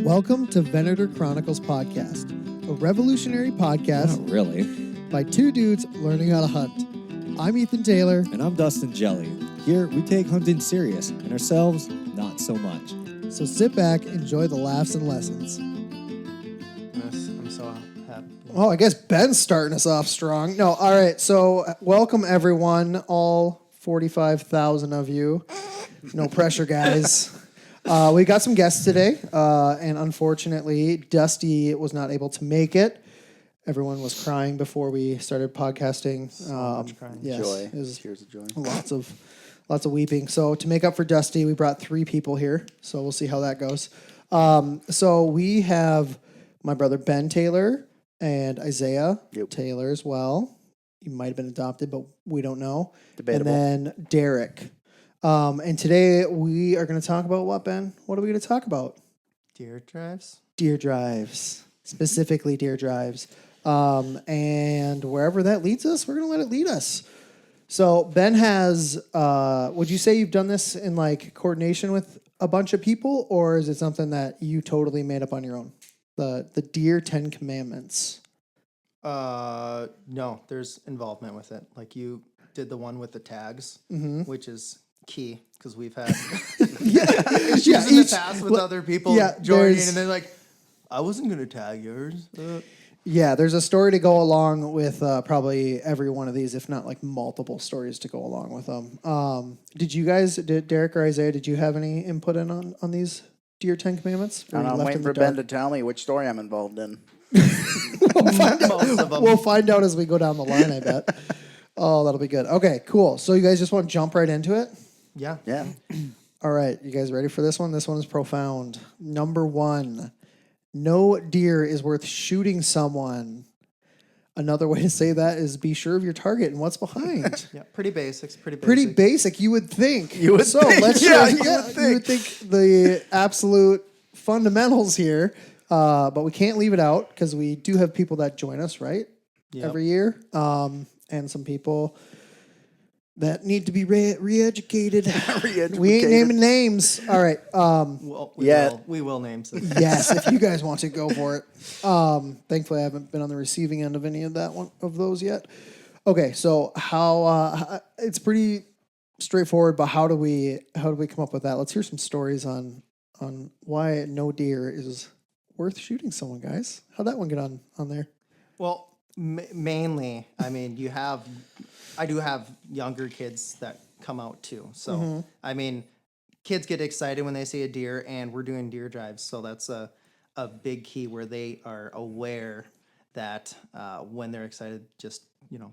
Welcome to Venator Chronicles Podcast, a revolutionary podcast Not really. by two dudes learning how to hunt. I'm Ethan Taylor. And I'm Dustin Jelly. Here, we take hunting serious, and ourselves, not so much. So sit back, enjoy the laughs and lessons. I'm so happy. Oh, I guess Ben's starting us off strong. No, all right. So welcome, everyone, all 45,000 of you. No pressure, guys. We got some guests today, and unfortunately, Dusty was not able to make it. Everyone was crying before we started podcasting. Much crying. Yes, Joy. it was Tears of joy. lots of weeping. So to make up for Dusty, we brought 3 people here. So we'll see how that goes. So we have my brother Ben Taylor and Isaiah Taylor as well. He might have been adopted, but we don't know. Debatable. And then Derek. And today we are going to talk about what, Ben? What are we going to talk about? Deer drives? Deer drives, specifically deer drives. And wherever that leads us, we're going to let it lead us. So Ben has, would you say you've done this in like coordination with a bunch of people, or is it something that you totally made up on your own? The Deer 10 Commandments. No, there's involvement with it. Like you did the one with the tags, which is key because we've had issues in the past with other people joining, and they're like, I wasn't going to tag yours. Yeah, there's a story to go along with probably every one of these, if not like multiple stories to go along with them. Did Derek or Isaiah, did you have any input in on these Deer 10 Commandments? And I'm waiting for Ben to tell me which story I'm involved in. We'll find out as we go down the line, I bet. Oh, that'll be good. Okay, cool. So you guys just want to jump right into it? Yeah. Yeah. All right, you guys ready for this one? This one is profound. Number 1, no deer is worth shooting someone. Another way to say that is be sure of your target and what's behind. Yeah, pretty basics. Pretty basic, you would think. You would think. Let's Yeah, you you would think the absolute fundamentals here, but we can't leave it out because we do have people that join us, right? Yep. Every year, and some people that need to be re-educated. We ain't naming names. All right. Well, we will name some. Yes, if you guys want to, go for it. Thankfully, I haven't been on the receiving end of any of those yet. Okay, so how it's pretty straightforward, but how do we come up with that? Let's hear some stories on why no deer is worth shooting someone, guys. How'd that one get on there? Well, mainly, I mean, I do have younger kids that come out too. So, I mean, kids get excited when they see a deer, and we're doing deer drives. So that's a big key where they are aware that when they're excited, just,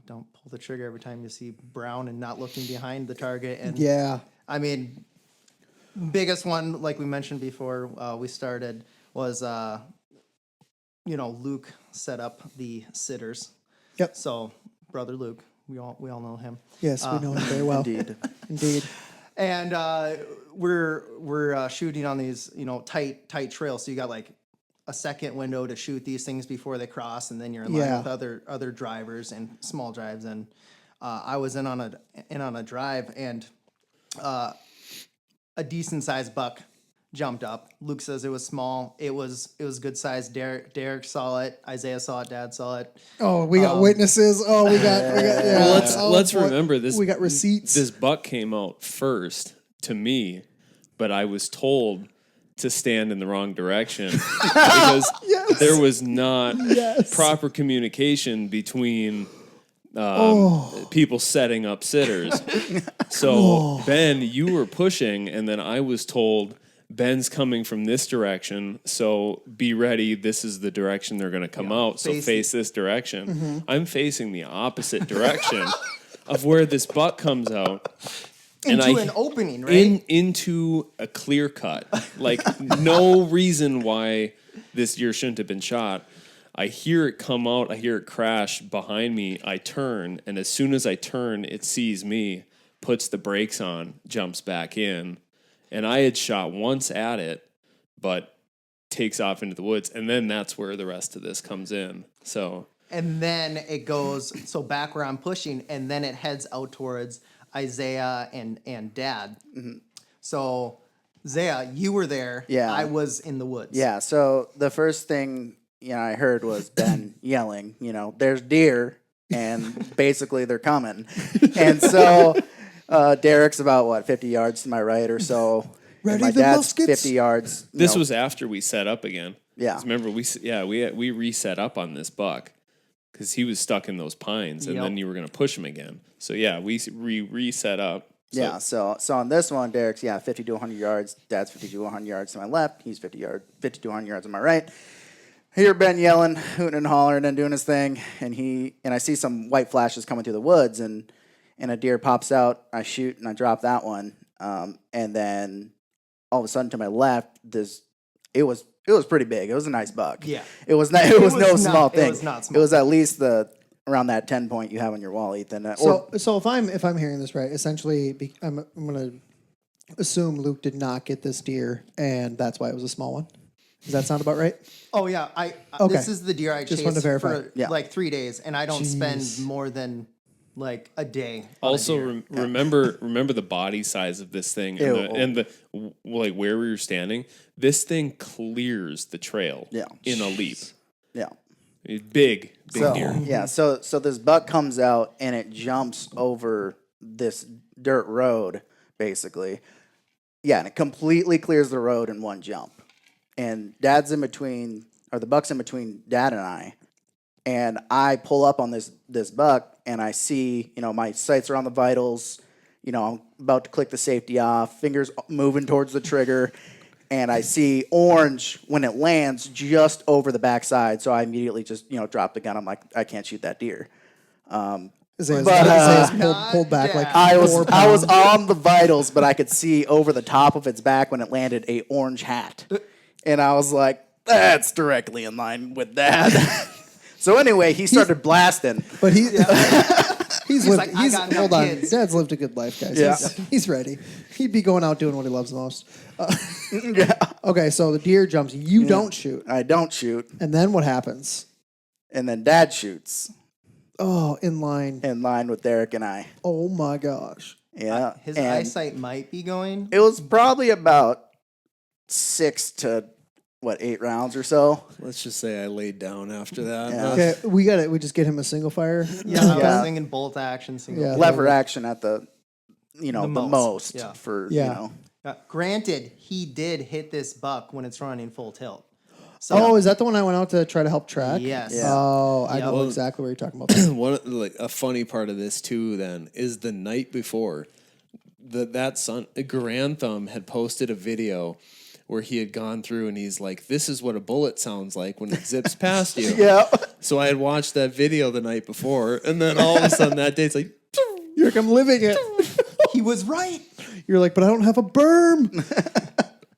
don't pull the trigger every time you see brown and not looking behind the target. And Yeah. I mean, biggest one, like we mentioned before we started, was, Luke set up the sitters. Yep. So, brother Luke, we all know him. Yes, we know him very well. Indeed. And we're shooting on these, tight trails. So you got like a second window to shoot these things before they cross, and then you're in line with other drivers and small drives. And I was in on a drive, and a decent sized buck jumped up. Luke says it was small. It was good size. Derek saw it. Isaiah saw it. Dad saw it. Oh, we got witnesses. Oh, we got. Yeah. Well, let's remember this. We got receipts. This buck came out first to me, but I was told to stand in the wrong direction because there was not proper communication between people setting up sitters. So Ben, you were pushing, and then I was told, Ben's coming from this direction, so be ready. This is the direction they're going to come out, so face this direction. I'm facing the opposite direction of where this buck comes out. Into an opening, right? Into a clear cut. Like, no reason why this deer shouldn't have been shot. I hear it come out. I hear it crash behind me. I turn, and as soon as I turn, it sees me, puts the brakes on, jumps back in. And I had shot once at it, but takes off into the woods. And then that's where the rest of this comes in. So, and then it goes, so back where I'm pushing, and then it heads out towards Isaiah and Dad. So Zaya, you were there. Yeah. I was in the woods. Yeah, so the first thing I heard was Ben yelling, there's deer, and basically they're coming. And so Derek's about 50 yards to my right or so. And Ready my the dad's muskets? 50 yards. This was after we set up again. Yeah. 'Cause remember, we reset up on this buck because he was stuck in those pines, and Yep. then you were going to push him again. So yeah, we reset up. So, Yeah, so on this one, Derek's 50 to 100 yards. Dad's 50 to 100 yards to my left. He's 50 to 100 yards on my right. I hear Ben yelling, hooting and hollering, and doing his thing, and I see some white flashes coming through the woods, and a deer pops out. I shoot and I drop that one, and then all of a sudden to my left, it was pretty big. It was a nice buck. Yeah. it was not. It was no not- small it thing. was not small. It was at least around that 10 point you have on your wall, Ethan. So if I'm hearing this right, essentially, I'm going to assume Luke did not get this deer, and that's why it was a small one. Does that sound about right? Oh yeah, Okay. This is the deer I Just wanted to chased verify. for Yeah. like 3 days, and I don't Jeez. spend more than like a day. on a Also, deer. remember the body size of this thing Ew. and the like where we were standing. This thing clears the trail Yeah. in a leap. yeah. Big So, deer. yeah, so this buck comes out and it jumps over this dirt road, basically. Yeah, and it completely clears the road in one jump. And Dad's in between, or the buck's in between Dad and I. And I pull up on this buck and I see, my sights are on the vitals. I'm about to click the safety off, fingers moving towards the trigger. And I see orange when it lands just over the backside. So I immediately just, drop the gun. I'm like, I can't shoot that deer. Zay's pulled back like I was 4 I was pounds. on the vitals, but I could see over the top of its back when it landed a orange hat. And I was like, that's directly in line with that. So anyway, he started blasting. But he's lived. like, I got enough hold on. kids. Dad's lived a good life, guys. Yeah. He's ready. He'd be going out doing what he loves the most. Yeah. Okay, so the deer jumps. You don't shoot, I don't shoot. and then what happens? And then Dad shoots Oh, in line. in line with Derek and I. Oh my gosh. Yeah. His and eyesight might be going. it was probably about 6 to 8 rounds or so. Let's just say I laid down after that. Yeah. Okay, we got it. We just get him a single fire. Yeah, I Yeah. was thinking bolt action, single. Yeah. Lever action at the the most. most Yeah. for Yeah. Granted, he did hit this buck when it's running full tilt. So Oh, is that the one I went out to try to help track? yes. Yeah. Oh, I Yeah. know Well, exactly what you're talking about. One like a funny part of this too then is the night before that son Grantham had posted a video where he had gone through and he's like, this is what a bullet sounds like when it zips past you. Yeah. So I had watched that video the night before, and then all of a sudden that day it's like, You're like, I'm living it. He was right. You're like, but I don't have a berm.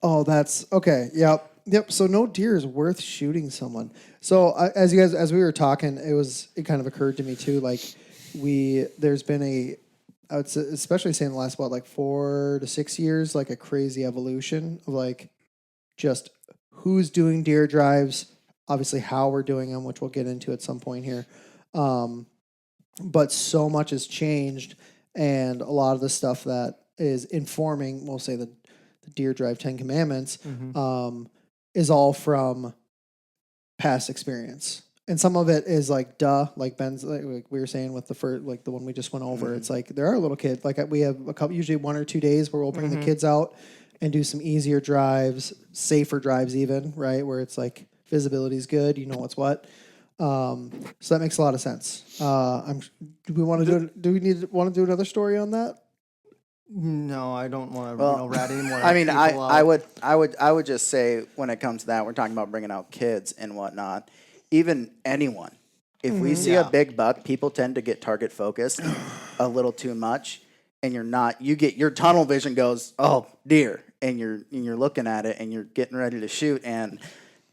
Oh, that's okay. Yep. So no deer is worth shooting someone. So as we were talking, it kind of occurred to me too. Like there's been I would say, especially say in the last 4 to 6 years, like a crazy evolution of like just who's doing deer drives, obviously how we're doing them, which we'll get into at some point here. But so much has changed, and a lot of the stuff that is informing, we'll say the Deer Drive 10 Commandments, is all from past experience. And some of it is like like Ben's, like we were saying with the first, like the one we just went over. It's like there are little kids. Like we have a couple, usually 1 or 2 days where we'll bring the kids out and do some easier drives, safer drives, even right where it's like visibility is good. You know what's what. So that makes a lot of sense. Do we want to want to do another story on that? No, I don't want to Well, rat anymore. I mean, people I out. would just say when it comes to that, we're talking about bringing out kids and whatnot. Even anyone, if we see a Yeah. big buck, people tend to get target focused a little too much, and you get your tunnel vision goes, oh, deer, and you're looking at it and you're getting ready to shoot, and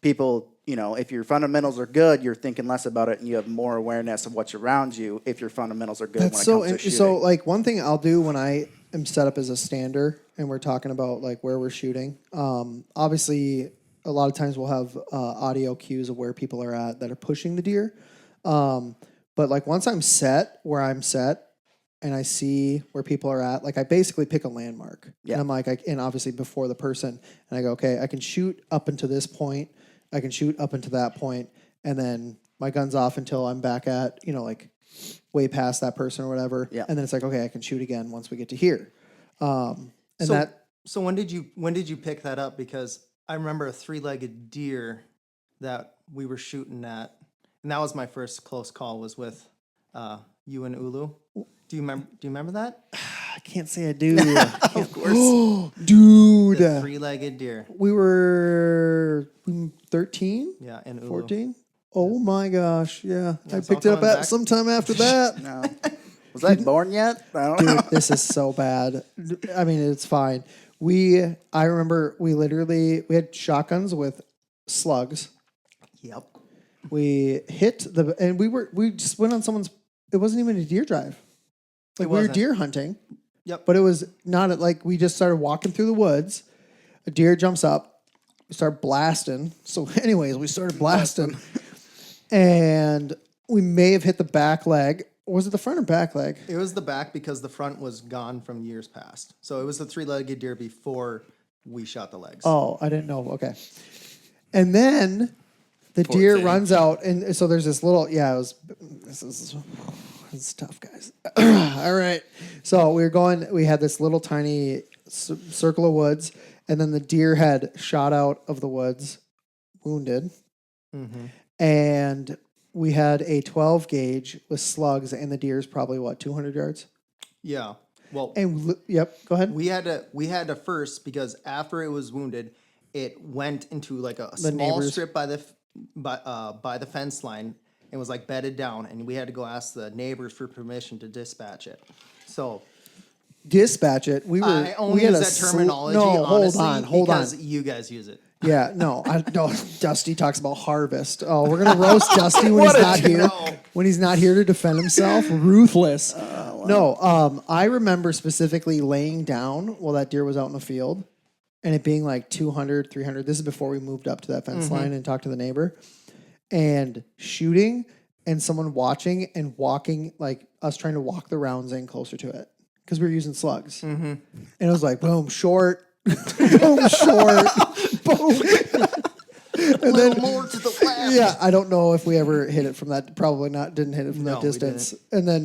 people, if your fundamentals are good, you're thinking less about it and you have more awareness of what's around you. If your fundamentals are good, That's when it comes to shooting. so. Like one thing I'll do when I am set up as a stander and we're talking about like where we're shooting. Obviously, a lot of times we'll have audio cues of where people are at that are pushing the deer. But like once I'm set where I'm set, and I see where people are at, like I basically pick a landmark. Yeah. And I'm like, and obviously before the person, and I go, okay, I can shoot up into this point, I can shoot up into that point, and then my gun's off until I'm back at, like way past that person or whatever. Yeah. And then it's like, okay, I can shoot again once we get to here. And So, that, so when did you pick that up? Because I remember a 3-legged deer that we were shooting at, and that was my first close call, was with you and Ulu. Do you remember that? I can't say I do. Of course. Dude. The 3-legged deer. We were 13, Yeah, and Ulu. 14. Oh my gosh. Yeah. I it's all picked it up coming at back. sometime after that. No. Was I born yet? I don't know. Dude, this is so bad. I mean, it's fine. I remember we had shotguns with slugs. Yep. We hit and we just went on someone's, it wasn't even a deer drive. Like we were wasn't. deer hunting. Yep. But it was not like we just started walking through the woods. A deer jumps up. We start blasting. So anyways, we started blasting. And we may have hit the back leg. Was it the front or back leg? It was the back because the front was gone from years past. So it was the 3-legged deer before we shot the legs. Oh, I didn't know. Okay. And then the deer thing. runs out. And so there's this little, this is tough, guys. All right. So we had this little tiny circle of woods. And then the deer had shot out of the woods, wounded. Mm-hmm. And we had a 12 gauge with slugs, and the deer's probably 200 yards. Yeah. Well, And yep, go ahead. we had to first, because after it was wounded, it went into like a small neighbors. strip by the fence line and was like bedded down, and we had to go ask the neighbors for permission to dispatch it. So Dispatch it. I only we had use a that sl- terminology. No, honestly, hold on. because you guys use it. Yeah, no, Dusty talks about harvest. Oh, we're gonna roast Dusty when he's not here. When he's not here to defend himself, ruthless. No, I remember specifically laying down while that deer was out in the field, and it being like 200, 300. This is before we moved up to that fence line and talked to the neighbor, and shooting, and someone watching and walking, like us trying to walk the rounds in closer to it because we were using slugs, and it was like boom, short. Boom, short. Boom. A little more to the left. Yeah, I don't know if we ever hit it from that. Probably not. Didn't hit it from No, that we distance. And then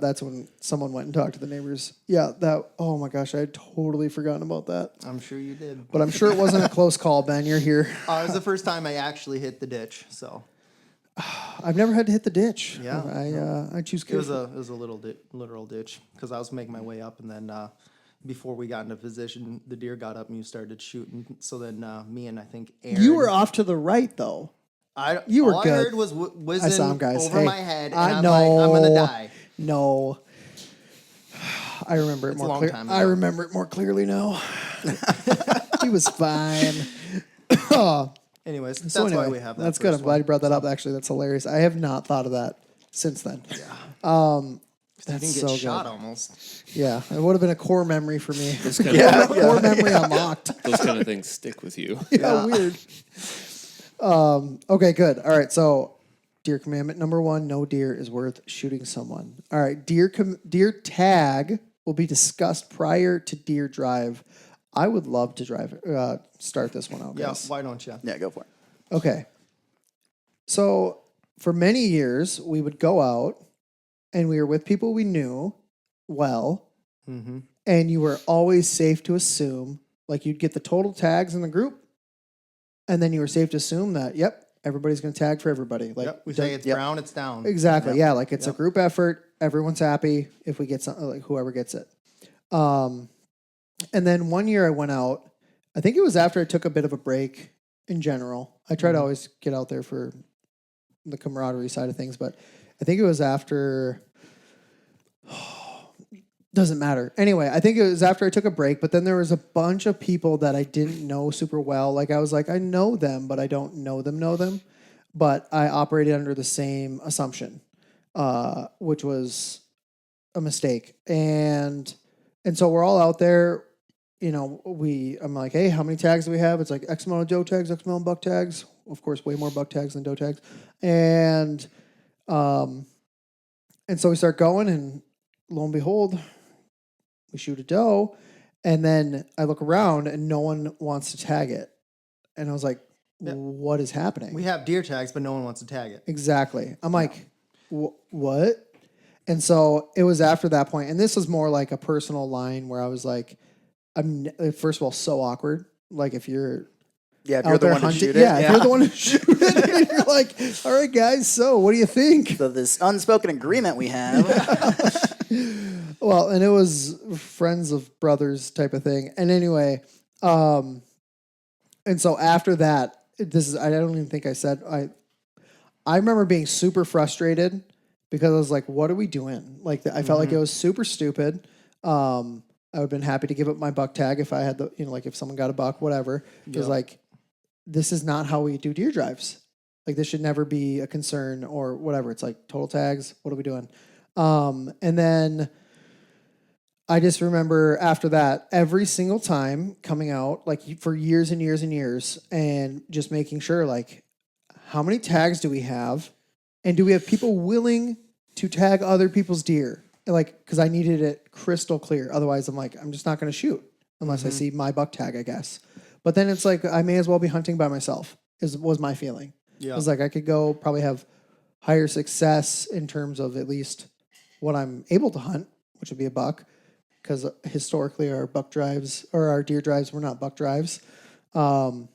that's when someone went and talked to the neighbors. Yeah, oh my gosh, I had totally forgotten about that. I'm sure you did. But I'm sure it wasn't a close call, Ben. You're here. It was the first time I actually hit the ditch, so I've never had to hit the ditch. Yeah. I choose it was careful. a literal ditch because I was making my way up, and then before we got into position, the deer got up and you started shooting. So then me and I think Aaron. You were off to the right though. You were all good. I heard was I saw whizzing him, guys. over Hey, my head, and I I'm know. like, I'm gonna die. No. I remember it It's a more long clear. time I ago. remember it more clearly now. He was fine. Anyways, that's So anyway, why we have that. that's good. I'm first glad one. you brought that up. Actually, that's hilarious. I have not thought of that since then. You That's can get so shot good. almost. Yeah, it would have been a core memory for me. Those kind of Core memory unlocked. those kind of things stick with you. Yeah, weird. Okay, good. All right, so deer commandment number 1: no deer is worth shooting someone. All right, deer tag will be discussed prior to deer drive. I would love to start this one out, Yeah, guys. why don't you? Yeah, go for it. Okay. So for many years, we would go out and we were with people we knew well, Mm-hmm. and you were always safe to assume, like you'd get the total tags in the group, and then you were safe to assume that, yep, everybody's going to tag for everybody. Like Yep, we say it's Yep. brown, it's down. exactly, yeah, like it's a Yep. group effort. Everyone's happy if we get something, like whoever gets it. And then one year I went out. I think it was after I took a bit of a break in general. I try to always get out there for the camaraderie side of things, but I think it was after. Doesn't matter. Anyway, I think it was after I took a break, but then there was a bunch of people that I didn't know super well. Like I was like, I know them, but I don't know them. But I operated under the same assumption, which was a mistake. And so we're all out there. You know, I'm like, hey, how many tags do we have? It's like X amount of doe tags, X amount of buck tags. Of course, way more buck tags than doe tags. And so we start going, and lo and behold, we shoot a doe, and then I look around and no one wants to tag it, and I was like, "What is happening?" We have deer tags, but no one wants to tag it. Exactly. I'm like, what? And so it was after that point, and this was more like a personal line where I was like, first of all, so awkward. Like if you're Yeah, if out you're the there one to hunting, shoot it. yeah, if you're the one to shoot it, and you're like, all right, guys, so what do you think? So this unspoken agreement we have. Well, and it was friends of brothers type of thing. And anyway, and so after that, I don't even think I said, I remember being super frustrated because I was like, what are we doing? Like, I felt like it was super stupid. I would have been happy to give up my buck tag if I had like if someone got a buck, whatever. It was like, this is not how we do deer drives. Like, this should never be a concern or whatever. It's like total tags. What are we doing? And then I just remember after that, every single time coming out, like for years and years and years, and just making sure, like, how many tags do we have? And do we have people willing to tag other people's deer? Like, because I needed it crystal clear. Otherwise, I'm like, I'm just not going to shoot unless I see my buck tag, I guess. But then it's like, I may as well be hunting by myself, was my feeling. Yeah. It was like, I could go probably have higher success in terms of at least what I'm able to hunt, which would be a buck. Because historically our buck drives or our deer drives were not buck drives. And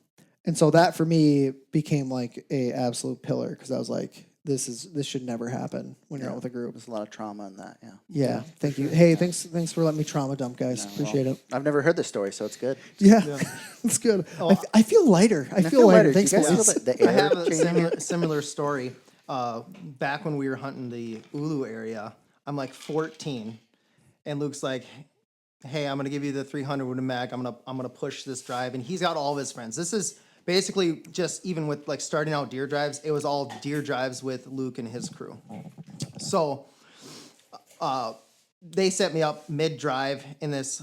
so that for me became like a absolute pillar because I was like, this should never happen when you're out with a group. There's a lot of trauma in that, yeah. Yeah, thank you. Hey, thanks for letting me trauma dump, guys. Appreciate it. I've never heard this story, so it's good. Yeah, it's good. I feel lighter. I feel lighter. Thanks, You guys boys. feel the I air have a changing? similar story. Back when we were hunting the Ulu area, I'm like 14, and Luke's like, "Hey, I'm gonna give you the 300 with a mag. I'm gonna push this drive." And he's got all of his friends. This is basically just even with like starting out deer drives. It was all deer drives with Luke and his crew. So they set me up mid drive in this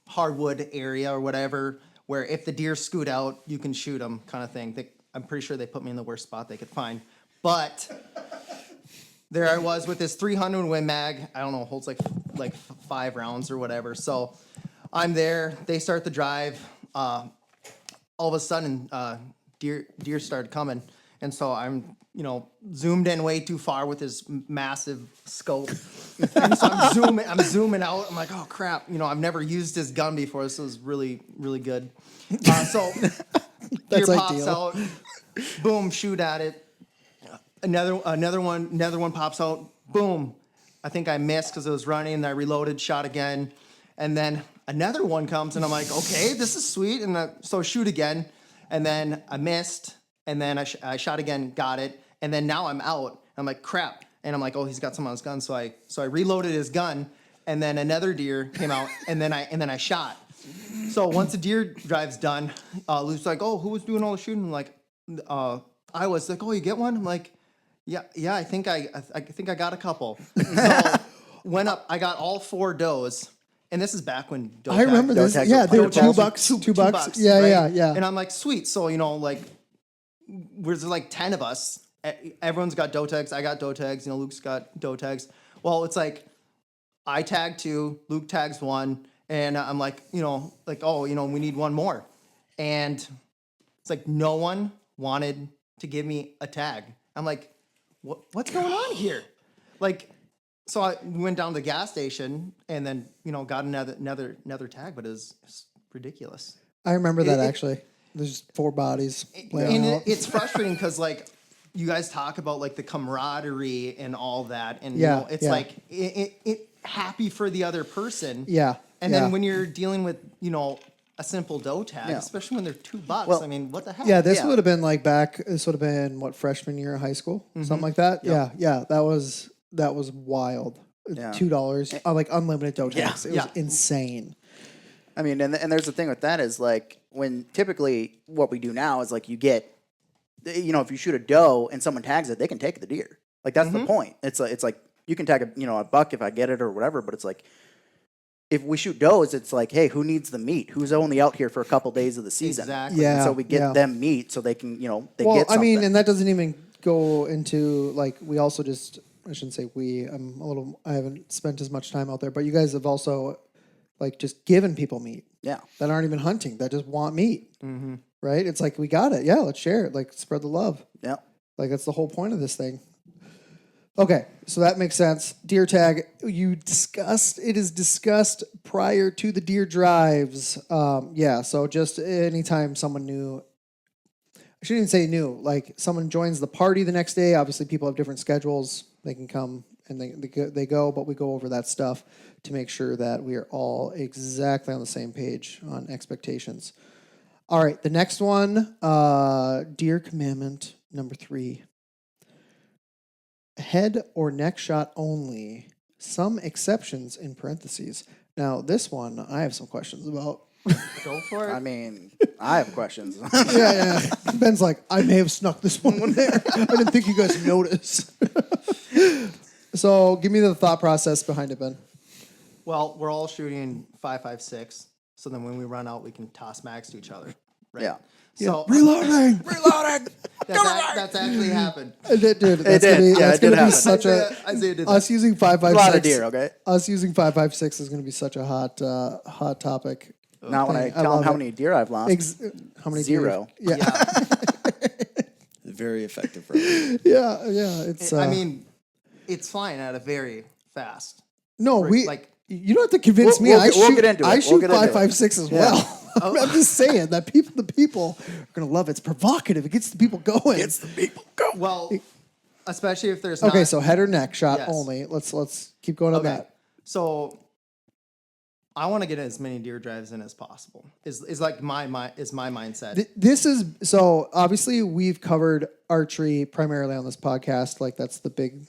hardwood area or whatever, where if the deer scoot out, you can shoot them, kind of thing. I'm pretty sure they put me in the worst spot they could find, but there I was with this 300 Win Mag. I don't know, holds like 5 rounds or whatever. So I'm there. They start the drive. All of a sudden, deer started coming, and so I'm zoomed in way too far with this massive scope. And so I'm zooming out. I'm like, oh crap! I've never used this gun before. This is really really good. So deer pops ideal. out. Boom! Shoot at it. Another one pops out. Boom! I think I missed because it was running. And I reloaded, shot again, and then another one comes, and I'm like, okay, this is sweet. And so shoot again, and then I missed, and then I shot again, got it, and then now I'm out. I'm like, crap, and I'm like, oh, he's got some on his gun. So I reloaded his gun, and then another deer came out, and then I shot. So once the deer drive's done, Luke's like, oh, who was doing all the shooting? I'm like, I was like, oh, you get one? I'm like, yeah, I think I got a couple. So went up, I got all 4 does, and this is back when doe I remember Doe this. tags Yeah, were they were $2. $2. $2. Yeah, right? yeah. And I'm like, sweet. So like, there's like 10 of us. Everyone's got doe tags. I got doe tags. Luke's got doe tags. Well, it's like I tag 2, Luke tags 1, and I'm like, we need one more, and it's like no one wanted to give me a tag. I'm like, what's going on here? Like, so we went down to the gas station and then got another tag, but it's ridiculous. I remember that actually. There's 4 bodies laying And out. it's frustrating because like you guys talk about like the camaraderie and all that, and Yeah, it's yeah. like it happy for the other person. Yeah. And yeah. then when you're dealing with a simple doe tag, Yeah. especially when they're $2, Well, I mean, what the heck? Yeah, this Yeah. would have been like this would have been what, freshman year of high school, something like that. Yeah, that was wild. Yeah. $2, like unlimited doe tags. It was Yeah. insane. I mean, and there's the thing with that is like when typically what we do now is like you get, if you shoot a doe and someone tags it, they can take the deer. Like that's the point. It's like you can tag a buck if I get it or whatever, but it's like if we shoot does, it's like, hey, who needs the meat? Who's only out here for a couple days of the season? Exactly. Yeah. And so we get them meat so they can, they Well, get I something. mean, and that doesn't even go into like we also just I shouldn't say we. I haven't spent as much time out there, but you guys have also like just given people meat Yeah. that aren't even hunting, that just want meat. Right? It's like, we got it. Yeah, let's share it. Like, spread the love. Yeah. Like, that's the whole point of this thing. Okay, so that makes sense. Deer tag, it is discussed prior to the deer drives. Yeah, so just anytime someone new, I shouldn't even say new, like someone joins the party the next day, obviously people have different schedules. They can come and they go, but we go over that stuff to make sure that we are all exactly on the same page on expectations. All right, the next one, deer commandment number 3. Head or neck shot only. Some exceptions in parentheses. Now, this one I have some questions about. Go for it. I mean, I have questions. Yeah. Ben's like, I may have snuck this one in there. I didn't think you guys noticed. So, give me the thought process behind it, Ben. Well, we're all shooting 5.56, so then when we run out, we can toss mags to each other. Right? Yeah. So Reloading. that's actually happened. Dude, that's did. gonna be, Yeah, that's it did gonna be happen. such Isaiah did that. us using 5.56. A lot of deer, okay? Us using 5.56 is gonna be such a hot topic. Not when I I tell them love how it. many deer I've lost. How many? Zero. Deer? Yeah, Very effective. Right? yeah. It's. I mean, it's flying at a very fast. no, we like- You don't have to convince me. We'll I we'll shoot. get into it. I We'll shoot get into it. 5.56 as well. I'm just saying that the people are gonna love it. It's provocative. It gets the people going. It's the people go. Well, especially if there's Okay, not, so head or neck shot Yes. only. Let's keep going on okay. that. So I want to get as many deer drives in as possible. Is like my mindset. This is so obviously we've covered archery primarily on this podcast. Like that's the big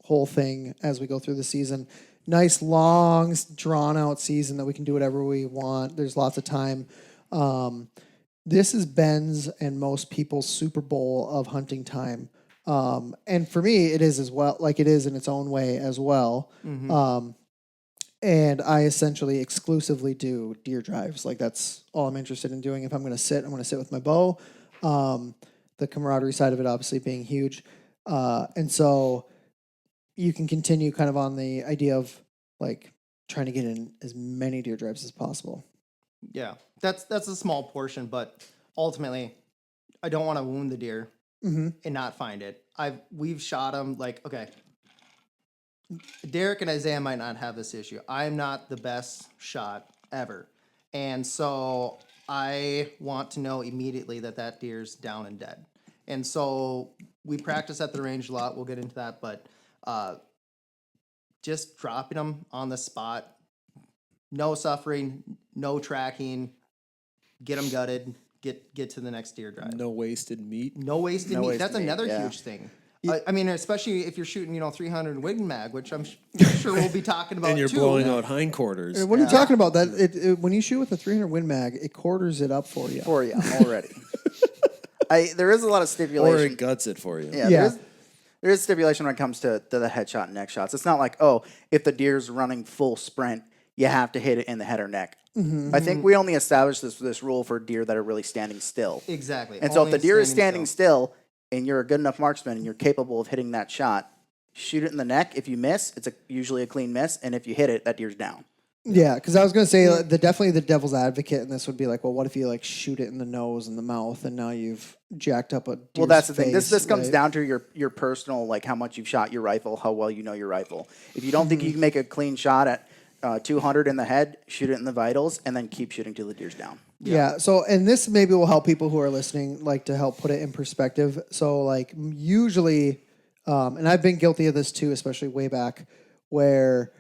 whole thing as we go through the season. Nice long drawn out season that we can do whatever we want. There's lots of time. This is Ben's and most people's Super Bowl of hunting time. And for me, it is as well. Like it is in its own way as well. And I essentially exclusively do deer drives. Like that's all I'm interested in doing. If I'm going to sit, I'm going to sit with my bow. The camaraderie side of it obviously being huge. And so you can continue kind of on the idea of like trying to get in as many deer drives as possible. Yeah, that's a small portion, but ultimately, I don't want to wound the deer and not find it. We've shot them like okay. Derek and Isaiah might not have this issue. I'm not the best shot ever, and so I want to know immediately that deer's down and dead. And so we practice at the range a lot. We'll get into that, but just dropping them on the spot, no suffering, no tracking, get them gutted, get to the next deer drive. No wasted meat. No wasted No meat. wasted That's meat, another yeah. huge thing. I mean, especially if you're shooting, 300 Wing Mag, which I'm sure we'll be talking about And you're too. blowing out hindquarters. What are you talking about? That it when you shoot with a 300 Win Mag, it quarters it up for you. For you already. There is a lot of Or stipulation. it guts it for you. Yeah, Yeah. there is stipulation when it comes to the headshot and neck shots. It's not like, oh, if the deer's running full sprint, you have to hit it in the head or neck. I think we only established this rule for deer that are really standing still. Exactly. And so if Only the deer is standing still and you're a good enough marksman and you're capable of hitting that shot, shoot it in the neck. If you miss, it's usually a clean miss. And if you hit it, that deer's down. Yeah, because I was going to say definitely the devil's advocate in this would be like, well, what if you like shoot it in the nose and the mouth, and now you've jacked up a deer's Well, that's the thing. face, This comes right? down to your personal, like how much you've shot your rifle, how well you know your rifle. If you don't think you can make a clean shot at 200 in the head, shoot it in the vitals, and then keep shooting till the deer's down. Yeah. So, and this maybe will help people who are listening, like to help put it in perspective. So, like usually, and I've been guilty of this too, especially way back, where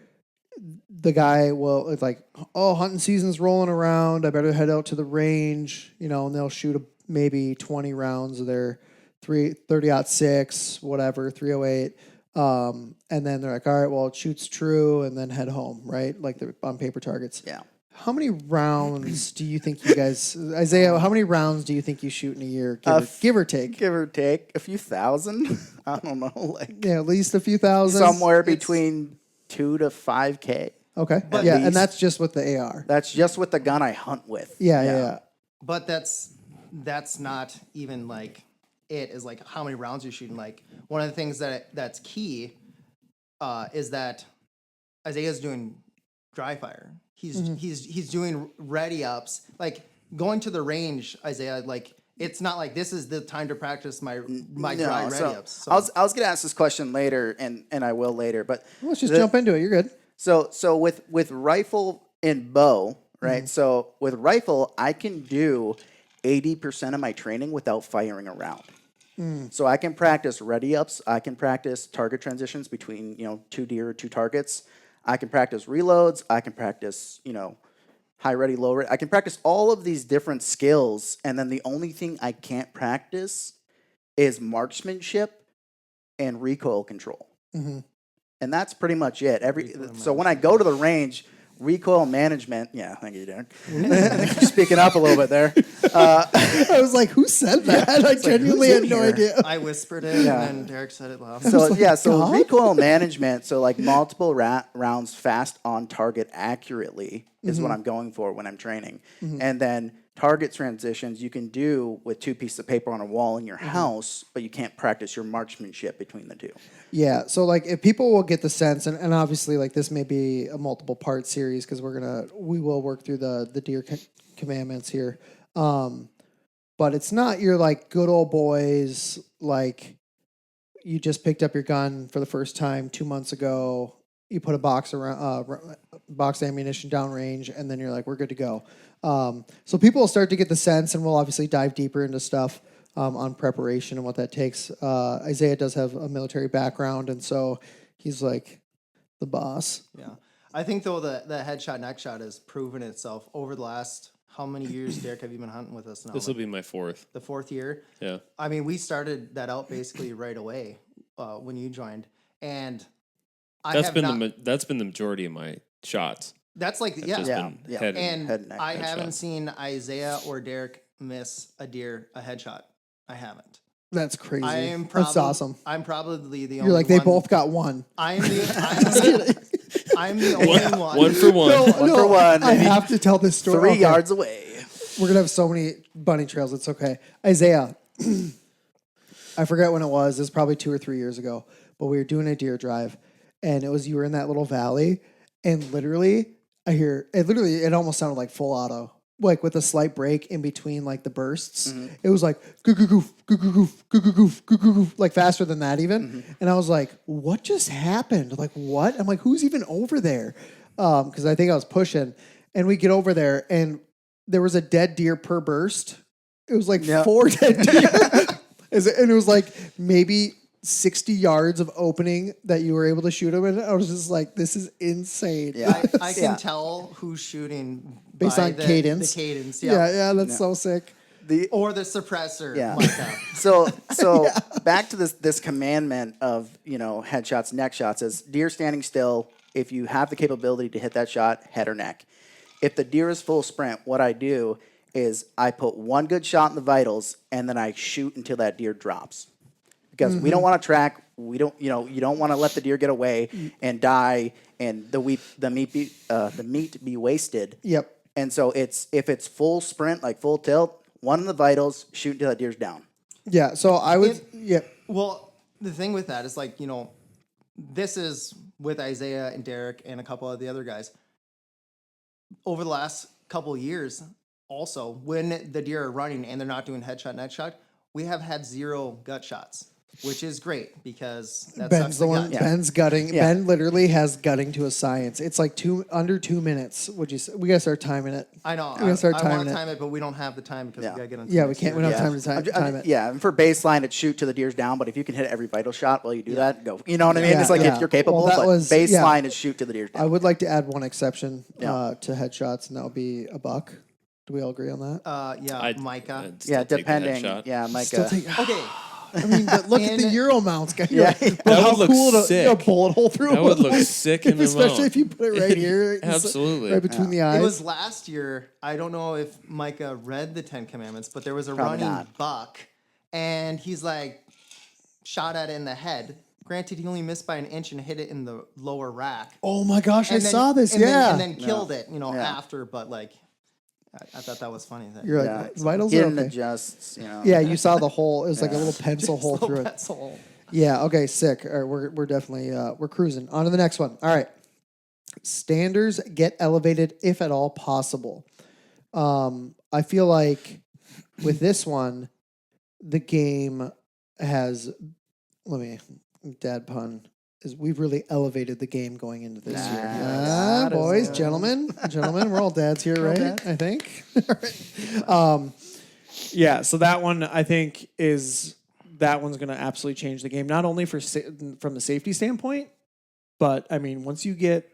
the guy will it's like, oh, hunting season's rolling around. I better head out to the range, and they'll shoot maybe 20 rounds of their 30-06, whatever, 308. And then they're like, all right, well, it shoots true, and then head home, right? Like they're on paper targets. Yeah. How many rounds do you think you guys, Isaiah, how many rounds do you think you shoot in a year, give or take? Give or take a few thousand. I don't know, like Yeah, at least a few thousand. somewhere between 2 to 5K. Okay. But- yeah, At least. and that's just with the AR. That's just with the gun I hunt with. Yeah. But that's not even like it is like how many rounds you're shooting. Like one of the things that's key is that Isaiah's doing dry fire. He's doing ready ups. Like going to the range, Isaiah, like it's not like this is the time to practice my dry ready ups. So. I was gonna ask this question later, and I will later, but Let's just jump into it. You're good. So with rifle and bow, right? So with rifle, I can do 80% of my training without firing a round. So I can practice ready ups. I can practice target transitions between, two deer or two targets. I can practice reloads. I can practice, high ready, low ready. I can practice all of these different skills. And then the only thing I can't practice is marksmanship and recoil control. And that's pretty much it. So when I go to the range, recoil management. Yeah, thank you, Derek. I think you're speaking up a little bit there. I was like, who said that? I genuinely had no idea. I whispered it, and then Derek said it loud. So recoil management. So like multiple rounds fast on target accurately is what I'm going for when I'm training, and then target transitions you can do with 2 pieces of paper on a wall in your house, but you can't practice your marksmanship between the two. Yeah, so like if people will get the sense, and obviously like this may be a multiple part series because we will work through the deer commandments here, but it's not your like good old boys like you just picked up your gun for the first time 2 months ago. You put a box ammunition downrange, and then you're like, we're good to go. So people will start to get the sense, and we'll obviously dive deeper into stuff on preparation and what that takes. Isaiah does have a military background, and so he's like the boss. Yeah. I think, though, the headshot, neck shot has proven itself over the last, how many years, Derek, have you been hunting with us now? This will be my 4th. The 4th year? Yeah. I mean, we started that out basically right away when you joined. And that's been the majority of my shots. That's like, Just been head and neck I headshot. haven't seen Isaiah or Derek miss a headshot. I haven't. That's crazy. That's That's awesome. I'm probably the only You're like, they both got one. I'm the only one. One for one. One for one. I have to tell this story. 3 Okay. yards away. We're going to have so many bunny trails. It's okay. Isaiah, I forget when it was. It was probably 2 or 3 years ago. But we were doing a deer drive. And you were in that little valley. And literally, it almost sounded like full auto. Like with a slight break in between like the bursts. It was like, goof, goof, goof, goof, goof, goof, goof, goof, like faster than that even. And I was like, what just happened? Like, what? I'm like, who's even over there? Because I think I was pushing. And we get over there, and there was a dead deer per burst. It was like 4 dead deer. And it was like maybe 60 yards of opening that you were able to shoot them in. I was just like, this is insane. Yeah. I can tell who's shooting Based by on cadence. The cadence, Yeah, that's so sick. Or the suppressor. Yeah. Micah. So back to this commandment of headshots, neck shots is deer standing still. If you have the capability to hit that shot, head or neck. If the deer is full sprint, what I do is I put one good shot in the vitals and then I shoot until that deer drops. Because we don't want to track. We don't, you don't want to let the deer get away and die, and the meat be wasted. Yep. And so if it's full sprint, like full tilt, one in the vitals, shoot until that deer's down. Yeah. So I would. Well, the thing with that is like, this is with Isaiah and Derek and a couple of the other guys. Over the last couple of years, also, when the deer are running and they're not doing headshot, neck shot, we have had 0 gut shots, which is great because that Ben's the one. gut. Ben's gutting. Yeah. Ben literally has gutting to a science. It's like under 2 minutes. Would you say? We gotta start timing it. I know. We gotta start I timing want it. to time it, but we don't have the time because we got to get on. Yeah, we can't. We don't have time to time it. Yeah, and for baseline, it's shoot till the deer's down. But if you can hit every vital shot while you do that, go. You know what I mean? Yeah, It's like yeah. if you're capable. Well, that but was- baseline yeah. is shoot till the deer's down. I would like to add one exception Yeah. to headshots, and that would be a buck. Do we all agree on that? Micah. I'd still take the depending. headshot. Yeah, Micah. Okay. I mean, but look at the Euro mounts, guys. Yeah. But That how would look cool to sick. a bullet hole through That it would look like, sick in the especially mount. if you put it right here. Absolutely. Right between the eyes. It was last year. I don't know if Micah read the 10 Commandments, but there was a Probably running not. buck, and he's like shot at it in the head. Granted, he only missed by an inch and hit it in the lower rack. Oh my gosh, I And then- saw this. and then- Yeah. and then killed it. Yeah. After, but like, I thought that was funny. That You're like, Yeah. vitals are Hidden okay. adjusts. Yeah, you saw the hole. It was like a little pencil hole through it. That's all. Yeah. Okay. Sick. All right, we're definitely we're cruising. On to the next one. All right. Standards get elevated if at all possible. I feel like with this one, the game has. Let me. Dad pun is we've really elevated the game going into this year. that is Boys, good. gentlemen, we're all dads here, right? dads. I think. All right. Yeah. So that one I think is. That one's going to absolutely change the game, not only from the safety standpoint, but I mean, once you get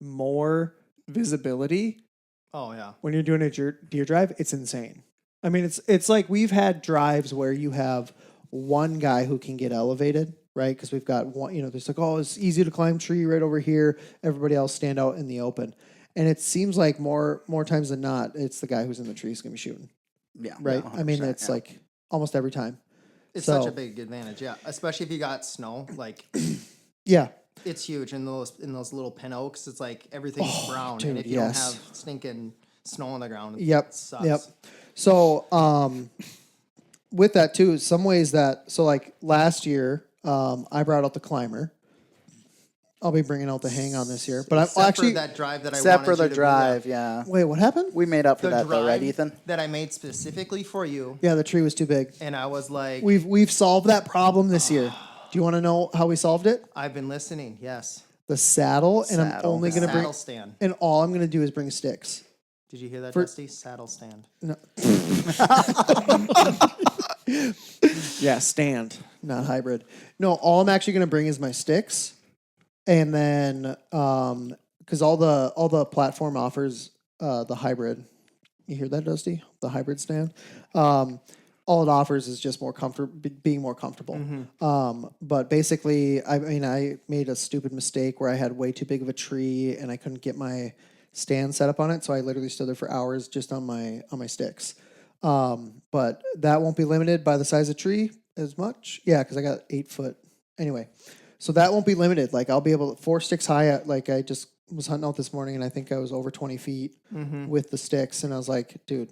more visibility Oh yeah. when you're doing a deer drive, it's insane. I mean, it's like we've had drives where you have one guy who can get elevated, right? Because we've got one, there's like, oh, it's easy to climb tree right over here. Everybody else stand out in the open. And it seems like more times than not, it's the guy who's in the tree is going to be shooting, Yeah. right? I mean, 100%, it's yeah. like almost every time. It's So- such a big advantage, yeah. Especially if you got snow, like Yeah. it's huge in those little pin oaks. It's like everything's brown, dude, and if you yes. don't have stinking snow on the ground, Yep. it sucks. Yep. So, with that too, some ways like last year, I brought out the climber. I'll be bringing out the hang on this year, but Except I'm actually. for that drive that I Except wanted for you the to drive, yeah. Wait, what happened? We made up for the that though, right, drive Ethan? that I made specifically for you, Yeah, the tree was too big. and I was like, We've solved that problem this year. Do you want to know how we solved it? I've been listening. Yes, The saddle, and I'm Saddle. only the going to bring, saddle stand. and all I'm going to do is bring sticks. Did you hear that, For- Dusty? Saddle stand. Yeah, stand, not hybrid. No, all I'm actually going to bring is my sticks, and then because all the platform offers the hybrid. You hear that, Dusty? The hybrid stand. All it offers is just more comfort, being more comfortable. But basically, I mean, I made a stupid mistake where I had way too big of a tree and I couldn't get my stand set up on it, so I literally stood there for hours just on my sticks. But that won't be limited by the size of tree as much. Yeah, because I got 8 foot. Anyway, so that won't be limited. Like I'll be able to 4 sticks high. Like I just was hunting out this morning and I think I was over 20 feet with the sticks, and I was like, dude.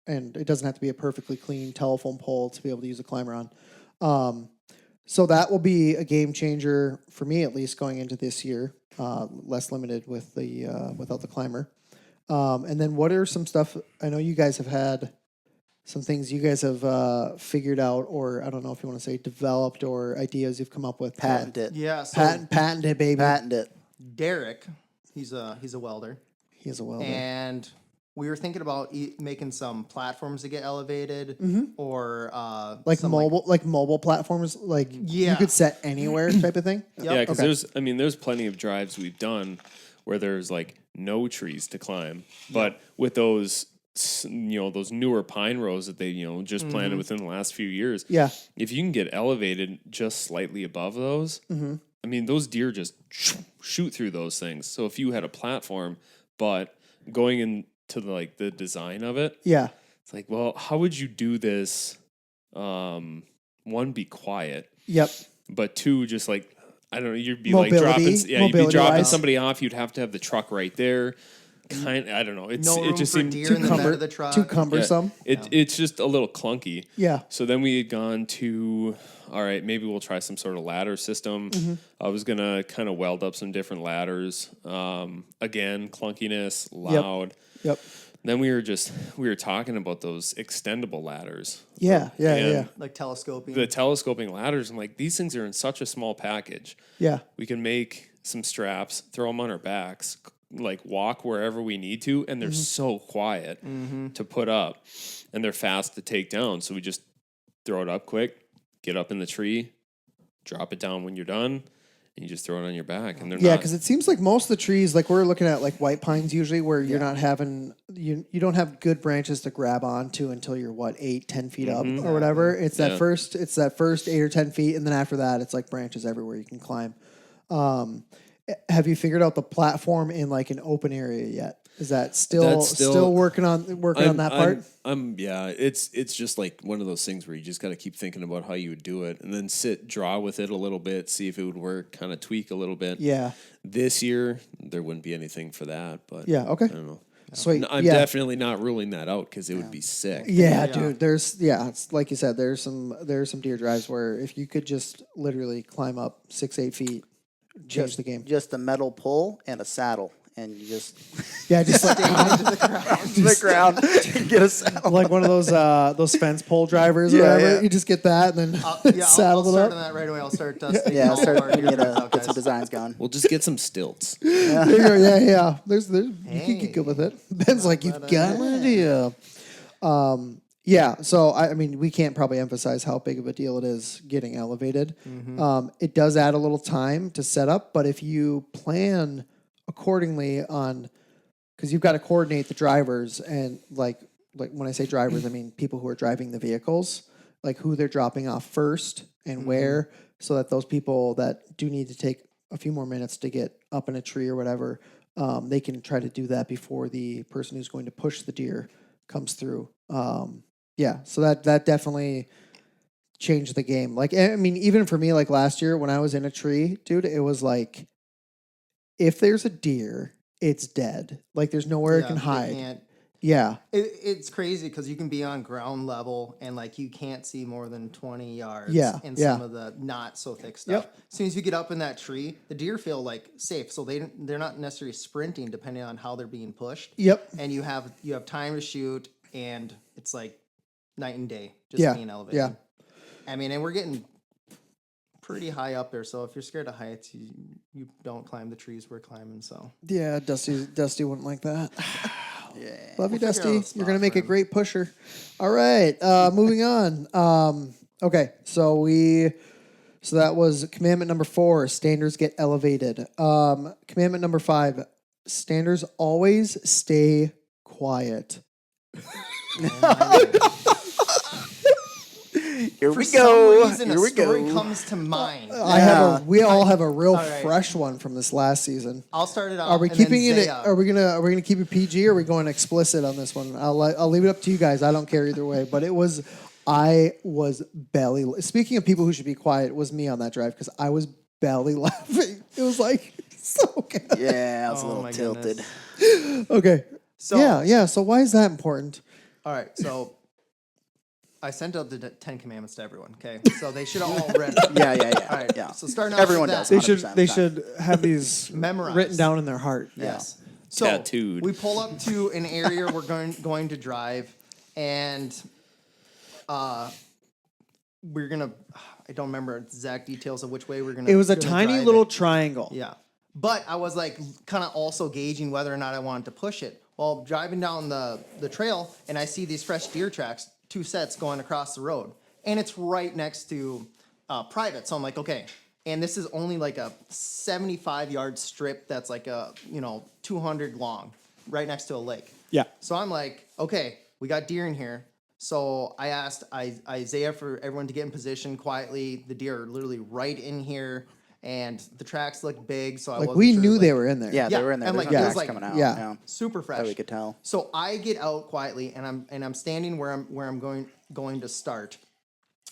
And it doesn't have to be a perfectly clean telephone pole to be able to use a climber on. So that will be a game changer for me, at least going into this year. Less limited with the without the climber. And then what are some stuff? I know you guys have had some things you guys have figured out, or I don't know if you want to say developed, or ideas you've come up with. Patent it. Yeah. So Patent it, baby. Patent it. Derek, he's a welder, He is a welder. and we were thinking about making some platforms to get elevated, or like some, mobile platforms, like you Yeah. could set anywhere type of thing. Yep. Yeah, because Okay. there's plenty of drives we've done where there's like no trees to climb, but with those those newer pine rows that they just planted within the last few years, Yeah. if you can get elevated just slightly above those, I mean those deer just shoot through those things. So if you had a platform, but going into the design of it, Yeah. it's like, well, how would you do this? One, be quiet, Yep. but two, just like I don't know, you'd be Mobility- like dropping, you'd be mobility dropping wise. somebody off. You'd have to have the truck right there. I don't know. It's no room it just for seemed deer in the bed of the truck. too yeah, cumbersome. it's just a little clunky. Yeah. So then we had gone to, all right, maybe we'll try some sort of ladder system. I was gonna kind of weld up some different ladders. Again, clunkiness, loud. Yep. Then we were talking about those extendable ladders. Yeah. Yeah. And Yeah. like telescoping. The telescoping ladders. I'm like, these things are in such a small package. Yeah. We can make some straps, throw them on our backs, like walk wherever we need to, and they're so quiet to put up, and they're fast to take down. So we just throw it up quick, get up in the tree, drop it down when you're done, and you just throw it on your back. And they're Yeah, not. because it seems like most of the trees, like we're looking at, like white pines usually, where you're not having you don't have good branches to grab onto until you're 8-10 feet up or whatever. It's that first 8 or 10 feet, and then after that, it's like branches everywhere you can climb. Have you figured out the platform in like an open area yet? Is that still That's still working on that part? Yeah, it's just like one of those things where you just got to keep thinking about how you would do it, and then draw with it a little bit, see if it would work, kind of tweak a little bit. Yeah. This year there wouldn't be anything for that, but Yeah. Okay. I don't know. Sweet. I'm yeah. definitely not ruling that out because it would be sick. Yeah, dude. It's like you said. There's some deer drives where if you could just literally climb up 6-8 feet, change the game. Just a metal pole and a saddle, and you just Yeah, just like the ground and get a saddle. like one of those fence pole drivers or Yeah, whatever. yeah. You just get that and then I'll saddle start it on up. that right away. I'll start dusting. Yeah, all start of our we deer need drives to out, get some guys. designs going. We'll just get some stilts. Yeah. There's you can get good with it. Ben's like, you've got an idea. Yeah, so I mean, we can't probably emphasize how big of a deal it is getting elevated. It does add a little time to set up, but if you plan accordingly on, because you've got to coordinate the drivers and like when I say drivers, I mean people who are driving the vehicles, like who they're dropping off first and where, so that those people that do need to take a few more minutes to get up in a tree or whatever, they can try to do that before the person who's going to push the deer comes through. Yeah, so that definitely changed the game. Like, I mean, even for me, like last year when I was in a tree, dude, it was like, if there's a deer, it's dead. Like, there's nowhere it Yeah, can you hide. can't- Yeah, It's crazy because you can be on ground level and like you can't see more than 20 yards Yeah, in yeah. some of the not so thick stuff. As soon as you get up in that tree, the deer feel like safe, so they're not necessarily sprinting depending on how they're being pushed. Yep. And you have time to shoot, and it's like night and day just Yeah, being elevated. yeah. I mean, and we're getting pretty high up there, so if you're scared of heights, you don't climb the trees we're climbing. So Yeah, Dusty wouldn't like that. Yeah. Love you, We'll figure out Dusty. a You're spot gonna make for a him. great pusher. All right, moving on. Okay, so that was commandment number 4. Standards get elevated. Commandment number 5. Standards always stay quiet. Here for we some go. reason, Here a we story go. comes to mind. We all have a real right. fresh one from this last season. I'll start it off. Are we and then keeping it? Zaya. Are we gonna keep it PG? Or are we going explicit on this one? I'll leave it up to you guys. I don't care either way. But I was belly. Speaking of people who should be quiet, it was me on that drive because I was belly laughing. It was like so good. Yeah, I was a Oh little my tilted. goodness. Okay. So Yeah. So why is that important? All right, so I sent out the 10 commandments to everyone. Okay, so they should have all read. Yeah. All right, Yeah. so starting off Everyone with does. that. 100% They of the time. should have these Memorized. written down in their heart. Yes. So Tattooed. we pull up to an area we're going to drive, and we're gonna. I don't remember exact details of which way we're gonna. It was a gonna tiny drive little it. triangle. Yeah. But I was like kind of also gauging whether or not I wanted to push it. Well, driving down the trail and I see these fresh deer tracks, 2 sets going across the road. And it's right next to private. So I'm like, okay. And this is only like a 75-yard strip that's like a, 200 long, right next to a lake. Yeah. So I'm like, okay, we got deer in here. So I asked Isaiah for everyone to get in position quietly. The deer are literally right in here. And the tracks look big, so I Like wasn't we sure, knew like- they were in there. Yeah, Yeah, they were in there. and There's like, no it was tracks like- coming out. yeah. super fresh. we could tell. So I get out quietly, and I'm standing where I'm going to start,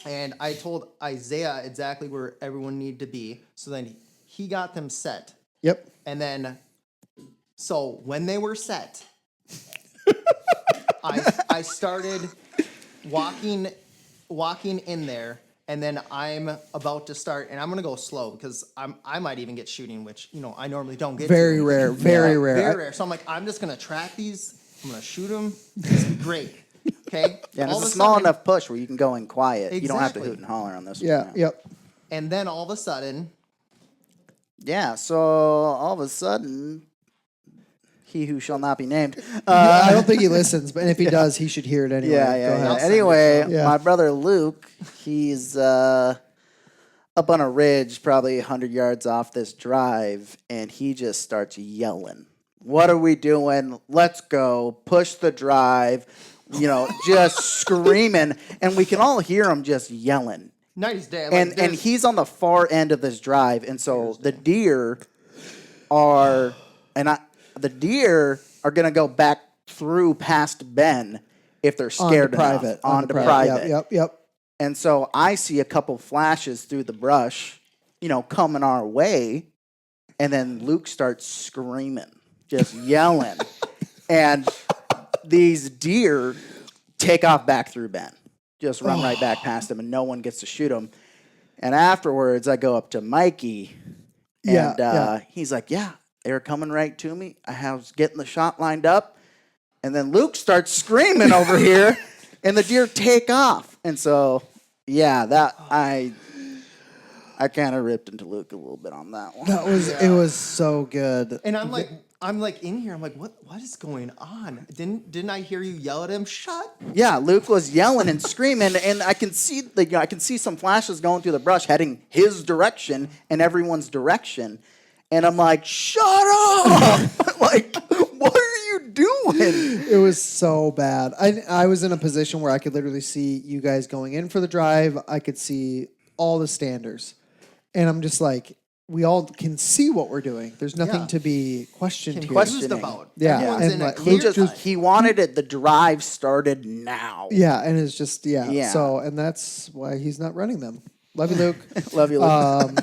and I told Isaiah exactly where everyone needed to be. So then he got them set, Yep. and then so when they were set, I started walking in there. And then I'm about to start, and I'm gonna go slow because I might even get shooting, which I normally don't get. Very to. rare. Very rare. Very rare. So I'm like, I'm just gonna track these. I'm gonna shoot them. This will be great. Okay. Yeah, and All it's a of small sudden- enough push where you can go in quiet. You don't have to Exactly. hoot and holler on this one. Yeah. Yep. And then all of a sudden, Yeah, so all of a sudden, he who shall not be named. I don't think he listens, but if he does, he should hear it anyway. Yeah, Go yeah, ahead. yeah. I'll send Anyway, it Yeah. my brother Luke, he's up on a ridge, probably 100 yards off this drive, and he just starts yelling. What are we doing? Let's go. Push the drive. Just screaming. And we can all hear him just yelling. night is day. Like, And there's- he's on the far end of this drive, and so the deer are gonna go back through past Ben if they're scared enough. Onto private. Yep. And so I see a couple flashes through the brush, coming our way, and then Luke starts screaming, just yelling. And these deer take off back through Ben, just run right back past him, and no one gets to shoot him. And afterwards, I go up to Mikey, and he's like, "Yeah, they were coming right to me. I was getting the shot lined up, and then Luke starts screaming over here, and the deer take off." And so, yeah, that I kind of ripped into Luke a little bit on that one. It was so good. And I'm like in here. I'm like, what is going on? Didn't I hear you yell at him? Shut. Yeah, Luke was yelling and screaming, and I can see I can see some flashes going through the brush, heading his direction and everyone's direction, and I'm like, "Shut up!" Like, what are you doing? It was so bad. I was in a position where I could literally see you guys going in for the drive. I could see all the standers, and I'm just like, we all can see what we're doing. There's nothing Yeah. to be questioned here. Confused about. Yeah, Everyone's and in a like, clear. He wanted it. The drive started now. Yeah, and it's just Yeah. So, and that's why he's not running them. Love you, Luke. Love you, Luke.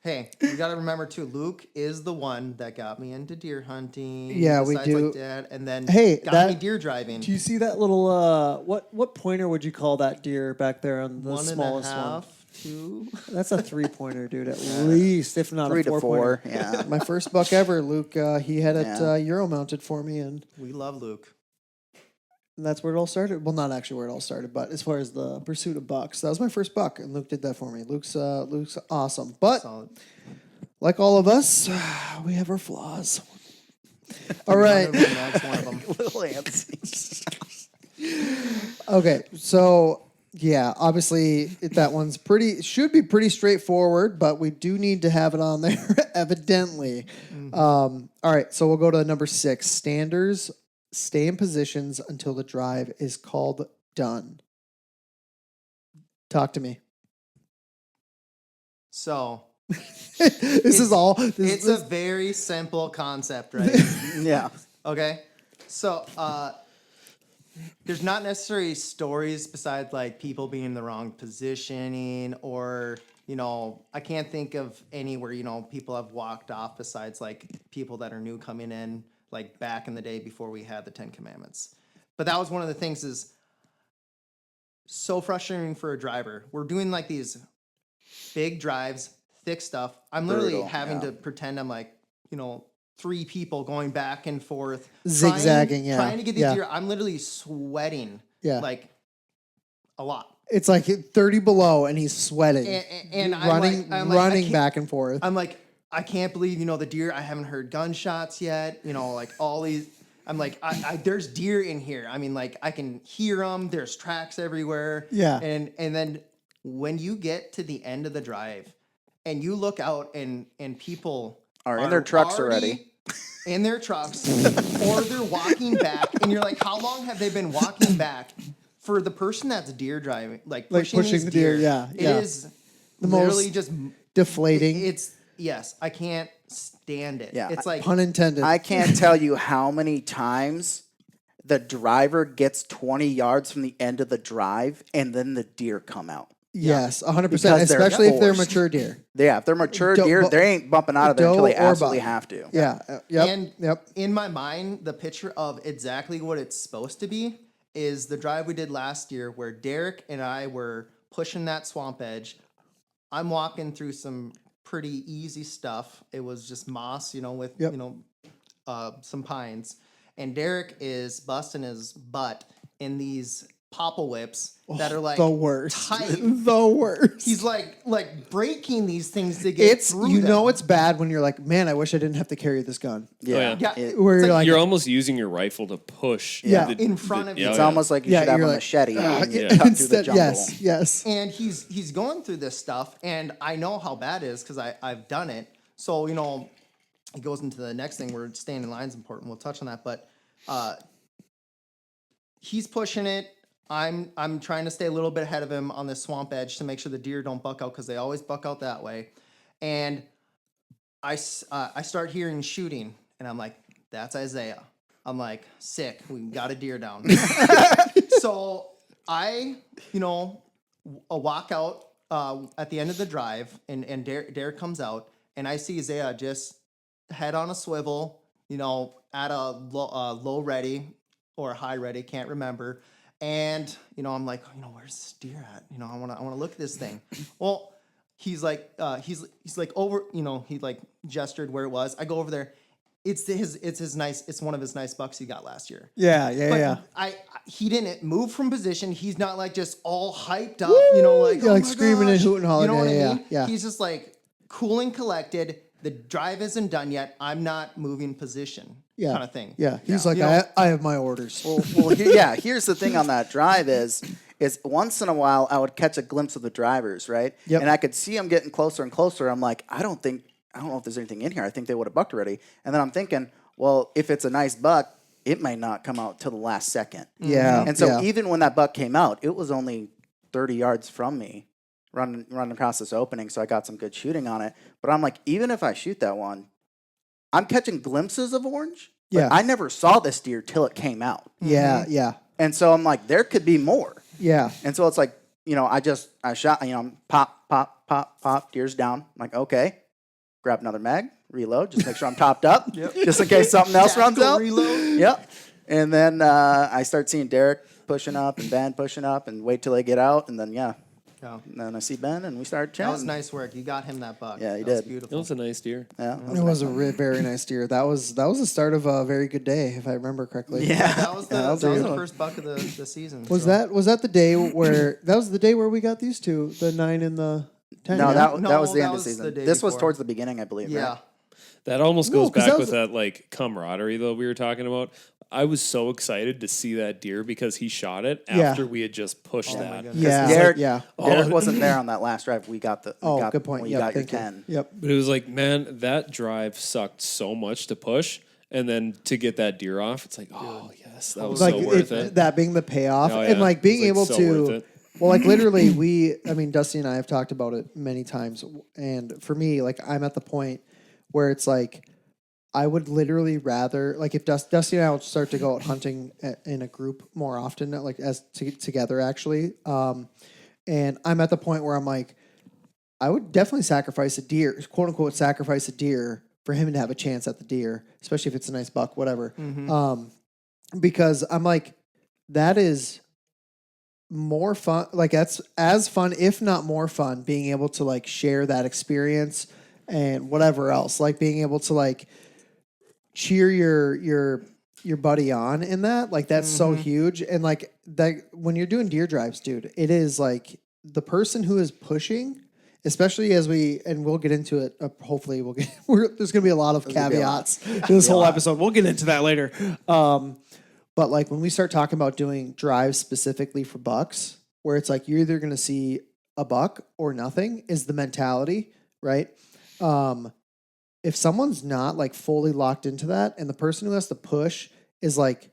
Hey, you got to remember too. Luke is the one that got me into deer hunting. Yeah, we besides, do. Like Dad, and then Hey, got me deer driving. Do you see that little what pointer would you call that deer back there on the One and a smallest one? half, 2. That's a 3-pointer, dude, at least, if not 3 a to 4-pointer. 4. Yeah. My first buck ever, Luke. He had it Yeah. Euro mounted for me, and We love Luke. that's where it all started. Well, not actually where it all started, but as far as the pursuit of bucks, that was my first buck, and Luke did that for me. Luke's awesome, but Solid. like all of us, we have our flaws. All right. That's one of them. Little Nancy. Okay, so yeah, obviously that one's should be pretty straightforward, but we do need to have it on there, evidently. All right, so we'll go to number 6. Standers stay in positions until the drive is called done. Talk to me. So This is all. it's a very simple concept, right? Yeah. Okay. So there's not necessarily stories besides like people being in the wrong positioning, or I can't think of any where people have walked off besides like people that are new coming in, like back in the day before we had the 10 Commandments. But that was one of the things, is so frustrating for a driver. We're doing like these big drives, thick stuff. I'm literally Brutal, having yeah. to pretend I'm like 3 people going back and forth, Zigzagging, trying to get these yeah. deer. I'm literally sweating, Yeah. like a lot. It's like 30 below, and he's sweating, And I'm running, like, I running can't- back and forth. I'm like, I can't believe the deer. I haven't heard gunshots yet. Like all these. I'm like, there's deer in here. I mean, like I can hear them. There's tracks everywhere. Yeah. And then when you get to the end of the drive, and you look out, and people Are in their trucks already. in their trucks, or they're walking back, and you're like, how long have they been walking back? For the person that's deer driving, like pushing these the deer, deer, yeah, it yeah. is The literally most just Deflating. It's yes, I can't stand it. Yeah, It's like Pun intended. I can't tell you how many times the driver gets 20 yards from the end of the drive, and then the deer come out. Yes, 100%. Because they're Especially if they're forced. mature deer. Yeah, if they're mature Doe- deer, bu- they ain't bumping out of there until doe they or absolutely buck. have to. Yeah. Yep. And Yep. in my mind, the picture of exactly what it's supposed to be is the drive we did last year, where Derek and I were pushing that swamp edge. I'm walking through some pretty easy stuff. It was just moss, with Yep. some pines, and Derek is busting his butt in these popple whips that are like The worst. tight. The worst. He's like breaking these things to get It's through them. it's bad when you're like, man, I wish I didn't have to carry this gun. Yeah. Yeah. It- Where It's you're like like, You're almost using your rifle to push Yeah. in front of you. it's almost like you Yeah, should have a you're like, machete and yeah. cut through the instead, jungle. yes. And he's going through this stuff, and I know how bad it is because I've done it. So he goes into the next thing where staying in line is important. We'll touch on that, but he's pushing it. I'm trying to stay a little bit ahead of him on this swamp edge to make sure the deer don't buck out, because they always buck out that way. And I start hearing shooting, and I'm like, that's Isaiah. I'm like, sick. We got a deer down. So I walk out at the end of the drive, and Derek comes out, and I see Isaiah just head on a swivel, at a low ready or high ready, can't remember. And I'm like, where's this deer at? I want to look at this thing. Well, he's like over, he like gestured where it was. I go over there. It's one of his nice bucks he got last year. Yeah. But he didn't move from position. He's not like just all hyped up, like, Yeah, oh like my screaming and gosh. hooting, hollering. You know what Yeah, I mean? yeah. He's just like cool and collected. The drive isn't done yet. I'm not moving position. Yeah. Kind of thing. Yeah, he's like, I have my orders. Well, here's the thing on that drive is once in a while I would catch a glimpse of the drivers, right? Yep. And I could see them getting closer and closer. I'm like, I don't know if there's anything in here. I think they would have bucked already. And then I'm thinking, well, if it's a nice buck, it might not come out till the last second. Yeah. And so yeah. even when that buck came out, it was only 30 yards from me running across this opening. So I got some good shooting on it. But I'm like, even if I shoot that one, I'm catching glimpses of orange. Yeah. I never saw this deer till it came out. Yeah, yeah, And so I'm like, there could be more. yeah. And so it's like, I shot, pop, pop, pop, pop, deer's down. I'm like, okay, grab another mag, reload, just make sure I'm topped up, just in case something else runs Tactical out. reload. Yep. And then I start seeing Derek pushing up and Ben pushing up and wait till they get out. And then, Yeah. and then I see Ben and we start chatting. That was nice work. You got him that buck. Yeah, he That was did. It beautiful. was a nice deer. Yeah. It was a very nice deer. That was the start of a very good day, if I remember correctly. Yeah. That was the, Yeah, that was good. the first buck of the season. Was so. that the day where that was the day where we got these two, the 9 and the 10? No, yeah? that was No, the that end of the was the season. day This was before. towards the beginning, I believe. Yeah. Right? That almost No, goes 'cause back that with was- that like camaraderie though we were talking about. I was so excited to see that deer because he shot it Yeah. after we had just pushed my that. goodness. Yeah, Derek, yeah. Derek wasn't there on that last drive. We got the. Oh, got, good point. when Yep, you got your thank you. 10. Yep. But it was like, man, that drive sucked so much to push. And then to get that deer off, it's like, oh, yes, that was Like so worth it. that being the payoff Oh, and yeah. like being It was, able like, so worth to it. well, like literally Dusty and I have talked about it many times, and for me, like I'm at the point where it's like I would literally rather, like, if Dusty and I would start to go out hunting in a group more often, like together actually, and I'm at the point where I'm like, I would definitely sacrifice a deer, quote unquote, sacrifice a deer for him to have a chance at the deer, especially if it's a nice buck, whatever. Because I'm like, that is more fun. Like that's as fun, if not more fun, being able to like share that experience and whatever else, like being able to like cheer your buddy on in that. Like that's so huge. And like that when you're doing deer drives, dude, it is like the person who is pushing, especially as we'll get into it. Hopefully there's going to be a lot of caveats to this whole episode. We'll get into that later. But like when we start talking about doing drives specifically for bucks, where it's like you're either going to see a buck or nothing is the mentality, right? If someone's not like fully locked into that and the person who has to push is like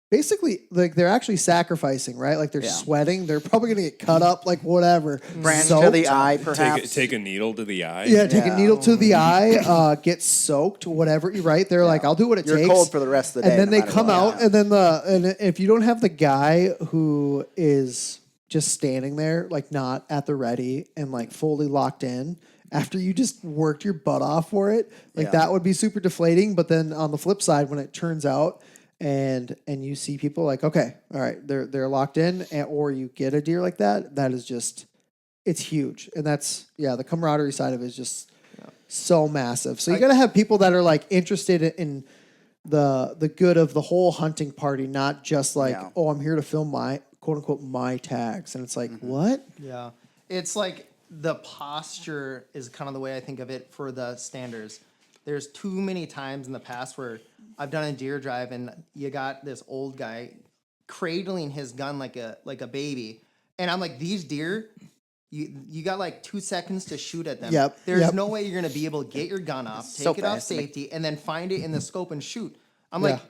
basically like they're actually sacrificing, right? Like they're sweating, they're probably going to get cut up, like whatever. Brand to Soaked. the eye, perhaps. Take a needle to the eye. Yeah, take a Yeah. needle to the eye, get soaked, whatever. You're right. They're like, I'll do what it You're takes. cold for the rest of the day. And then no they matter come what. out, Yeah. and then and if you don't have the guy who is just standing there, like not at the ready and like fully locked in after you just worked your butt off for it, like Yeah. that would be super deflating. But then on the flip side, when it turns out and you see people like, okay, all right, they're locked in, or you get a deer like that, that is just, it's huge. And that's, the camaraderie side of it is just so massive. So you got to have people that are like interested in the good of the whole hunting party, not just like, Yeah. oh, I'm here to film my quote unquote my tags. And it's like, what? Yeah. It's like the posture is kind of the way I think of it for the standards. There's too many times in the past where I've done a deer drive and you got this old guy cradling his gun like a baby. And I'm like, these deer, you got like 2 seconds to shoot at them. Yep, There's yep. no way you're gonna be able to get your gun off, take So it off fast. safety, and then find it in the scope and shoot. I'm Yeah. like,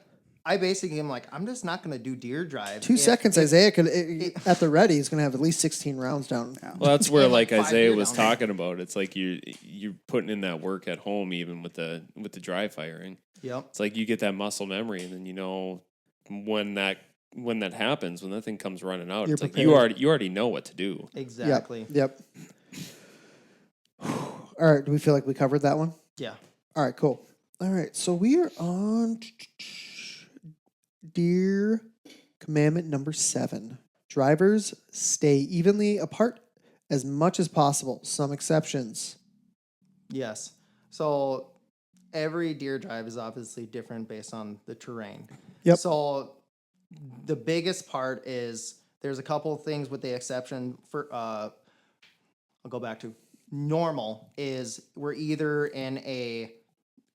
I basically am like, I'm just not gonna do deer drive. 2 seconds, Isaiah could at the ready is going to have at least 16 rounds down. Well, that's where And, like like, 5 Isaiah deer was down there. talking about. It's like you're putting in that work at home, even with the dry firing. Yep. It's like you get that muscle memory, and then you know when that happens, when that thing comes running out, You're it's like prepared. you already know what to do. Exactly. Yep. All right. Do we feel like we covered that one? Yeah. All right, cool. All right, so we are on deer commandment number 7. Drivers stay evenly apart as much as possible. Some exceptions. Yes. So every deer drive is obviously different based on the terrain. Yep. So the biggest part is there's a couple of things with the exception for I'll go back to normal is we're either in a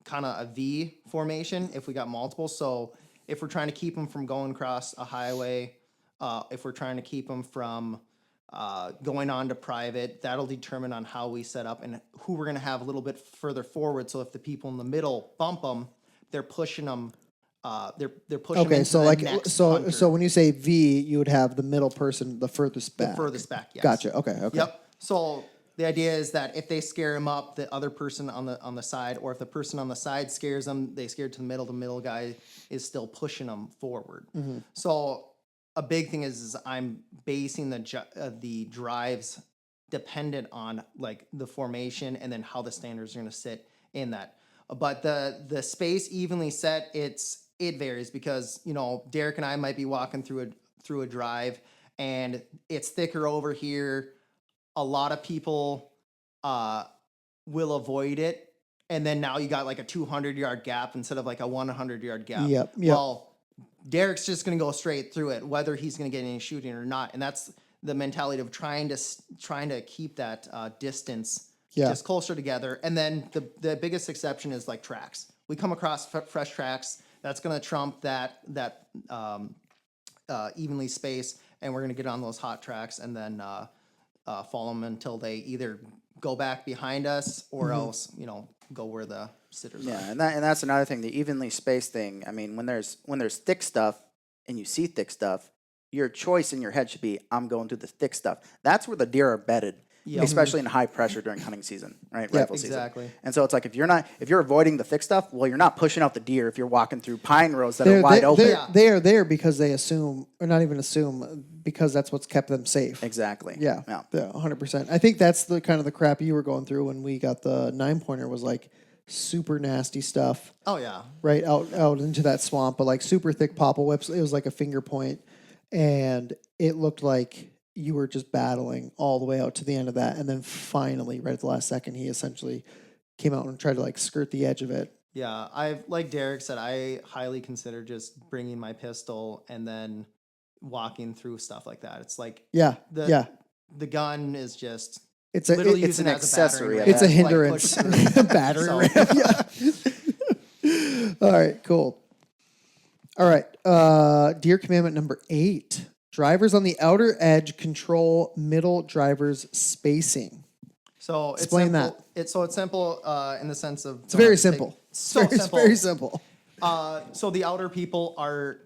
kind of a V formation if we got multiple. So if we're trying to keep them from going across a highway, if we're trying to keep them from going on to private, that'll determine on how we set up and who we're going to have a little bit further forward. So if the people in the middle bump them, they're pushing them. They're pushing. Okay, into so the like next so hunter. so when you say V, you would have the middle person the furthest back. Furthest back. Yes. Gotcha. Okay. Yep. So the idea is that if they scare him up, the other person on the side, or if the person on the side scares them, they scare to the middle. The middle guy is still pushing them forward. So a big thing is I'm basing the drives dependent on like the formation and then how the standards are going to sit in that. But the space evenly set, it varies because Derek and I might be walking through a drive and it's thicker over here. A lot of people will avoid it, and then now you got like a 200-yard gap instead of like a 100-yard gap. Yep. Well, Derek's just going to go straight through it, whether he's going to get any shooting or not, and that's the mentality of trying to keep that distance just closer together. And then the biggest exception is like tracks. We come across fresh tracks. That's going to trump that evenly spaced, and we're going to get on those hot tracks and then follow them until they either go back behind us or else go where the sitters are. Yeah, and that's another thing, the evenly spaced thing. I mean, when there's thick stuff and you see thick stuff, your choice in your head should be, I'm going through the thick stuff. That's where the deer are bedded, especially in high pressure during hunting season, right? Rifle season. Exactly. And so it's like if you're avoiding the thick stuff, well, you're not pushing out the deer if you're walking through pine rows that are wide open. They are there because they assume, or not even assume, because that's what's kept them safe. Exactly. Yeah, 100%. I think that's the kind of the crap you were going through when we got the 9-pointer was like super nasty stuff. Oh yeah. Right out into that swamp, but like super thick popple whips. It was like a finger point, and it looked like you were just battling all the way out to the end of that, and then finally, right at the last second, he essentially came out and tried to like skirt the edge of it. Yeah, like Derek said, I highly consider just bringing my pistol and then walking through stuff like that. It's like the gun is just it's literally it's using an it as a accessory. battering ram it's a to, like, hindrance. push through. Battery So- ram. Yeah. All right, cool. All right, deer commandment number 8. Drivers on the outer edge control middle drivers' spacing. So it's Explain simple. It's simple in the sense of It's very simple. So It's simple. very simple. So the outer people are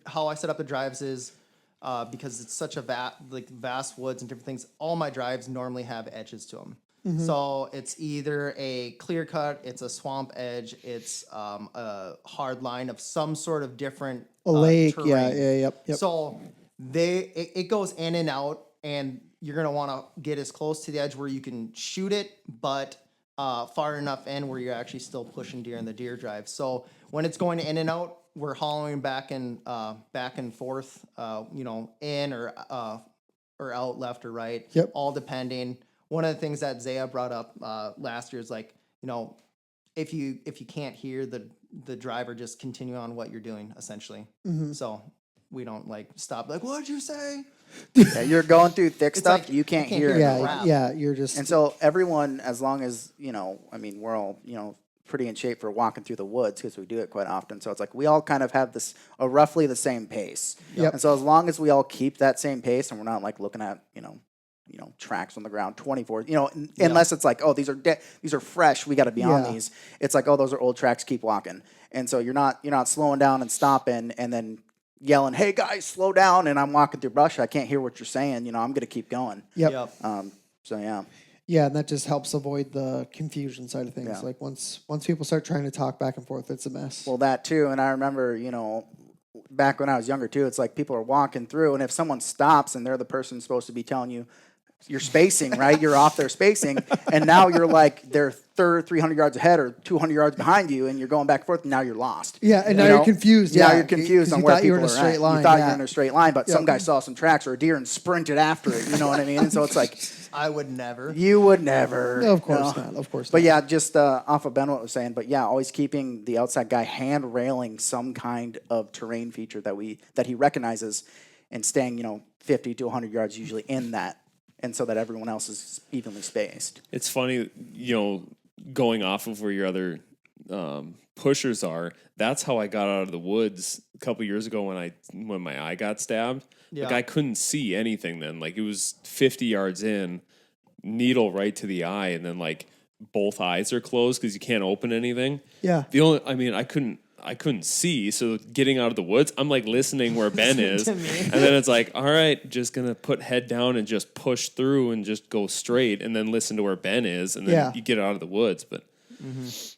how I set up the drives is because it's such a vast woods and different things. All my drives normally have edges to them. So it's either a clear cut, it's a swamp edge, it's a hard line of some sort of different A lake, terrain. yep. So it goes in and out, and you're gonna want to get as close to the edge where you can shoot it, but far enough in where you're actually still pushing deer in the deer drive. So when it's going in and out, we're hollowing back and forth, in or out, left or right. Yep. All depending. One of the things that Zaya brought up last year is like, if you can't hear the driver, just continue on what you're doing essentially. So we don't like stop like, what'd you say? Yeah, you're going through thick stuff, like, you can't you can't hear hear it. it. Yeah, Crap. yeah. You're just And so everyone, as long as, we're all, pretty in shape for walking through the woods because we do it quite often. So it's like we all kind of have this roughly the same pace. Yep. And so as long as we all keep that same pace and we're not like looking at, tracks on the ground 24, unless it's like, oh, these are fresh, we got to be on Yeah. these. It's like, oh, those are old tracks, keep walking. And so you're not slowing down and stopping and then yelling, hey guys, slow down, and I'm walking through brush, I can't hear what you're saying, I'm going to keep going. Yep. So yeah. Yeah, and that just helps avoid the confusion side of things. Yeah. Like once people start trying to talk back and forth, it's a mess. Well, that too, and I remember, back when I was younger too, it's like people are walking through, and if someone stops and they're the person supposed to be telling you, your spacing, right? You're off their spacing, and now you're like they're 300 yards ahead or 200 yards behind you, and you're going back and forth. And now you're lost. Yeah, and now You you're know? confused. Now Yeah, you're confused 'cause on you where thought you people were in a are straight at. line, You thought you yeah. were in a straight line, but some guy saw some tracks or a deer and sprinted after it. You know what I mean? And so it's like I would never. you would never. No, of course no. not. Of course But not. yeah, just off of Ben what was saying. But yeah, always keeping the outside guy hand railing some kind of terrain feature that he recognizes, and staying 50 to 100 yards usually in that, and so that everyone else is evenly spaced. It's funny, going off of where your other pushers are. That's how I got out of the woods a couple years ago when my eye got stabbed. Like Yeah. I couldn't see anything then. Like it was 50 yards in, needle right to the eye, and then like both eyes are closed because you can't open anything. Yeah. I couldn't see, so getting out of the woods, I'm like listening where Ben is, and then it's like, all right, just gonna put head down and just push through and just go straight, and then listen to where Ben is, and then Yeah. you get out of the woods. But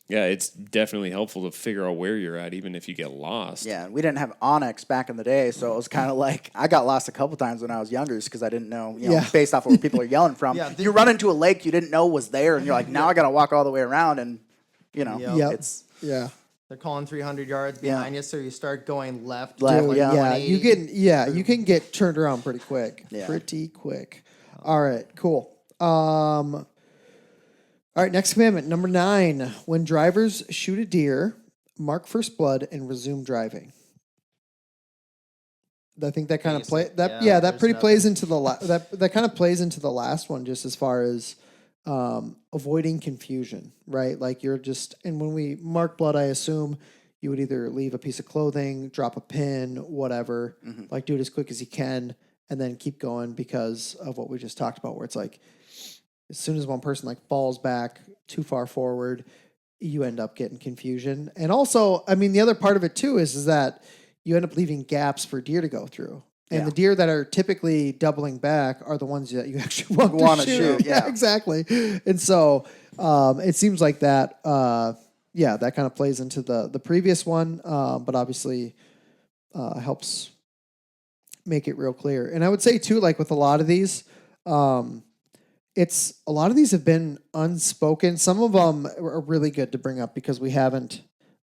yeah, it's definitely helpful to figure out where you're at, even if you get lost. Yeah, we didn't have Onyx back in the day, so it was kind of like I got lost a couple times when I was younger, just because I didn't know, Yeah. based off of where people are yelling from. Yeah, you run into a lake you didn't know was there, and you're like, now I got to walk all the way around, and Yep. it's Yeah. They're calling 300 yards behind you, so you start going left. Left, like yeah. Yeah, 180. you can get turned around pretty quick. Yeah. Pretty quick. All right, cool. All right, next commandment, number 9. When drivers shoot a deer, mark first blood and resume driving. I think that kind of Basic, that yeah, that there's pretty nothing. plays into the that kind of plays into the last one, just as far as avoiding confusion, right? Like you're just, and when we mark blood, I assume you would either leave a piece of clothing, drop a pin, whatever, like do it as quick as you can, and then keep going because of what we just talked about, where it's like as soon as one person like falls back too far forward, you end up getting confusion. And also, I mean, the other part of it too is that you end up leaving gaps for deer to go through. And Yeah. the deer that are typically doubling back are the ones that you actually want Wanna to shoot. shoot, yeah. Exactly. And so it seems like that, that kind of plays into the previous one, but obviously helps make it real clear. And I would say too, like with a lot of these, a lot of these have been unspoken. Some of them are really good to bring up because we haven't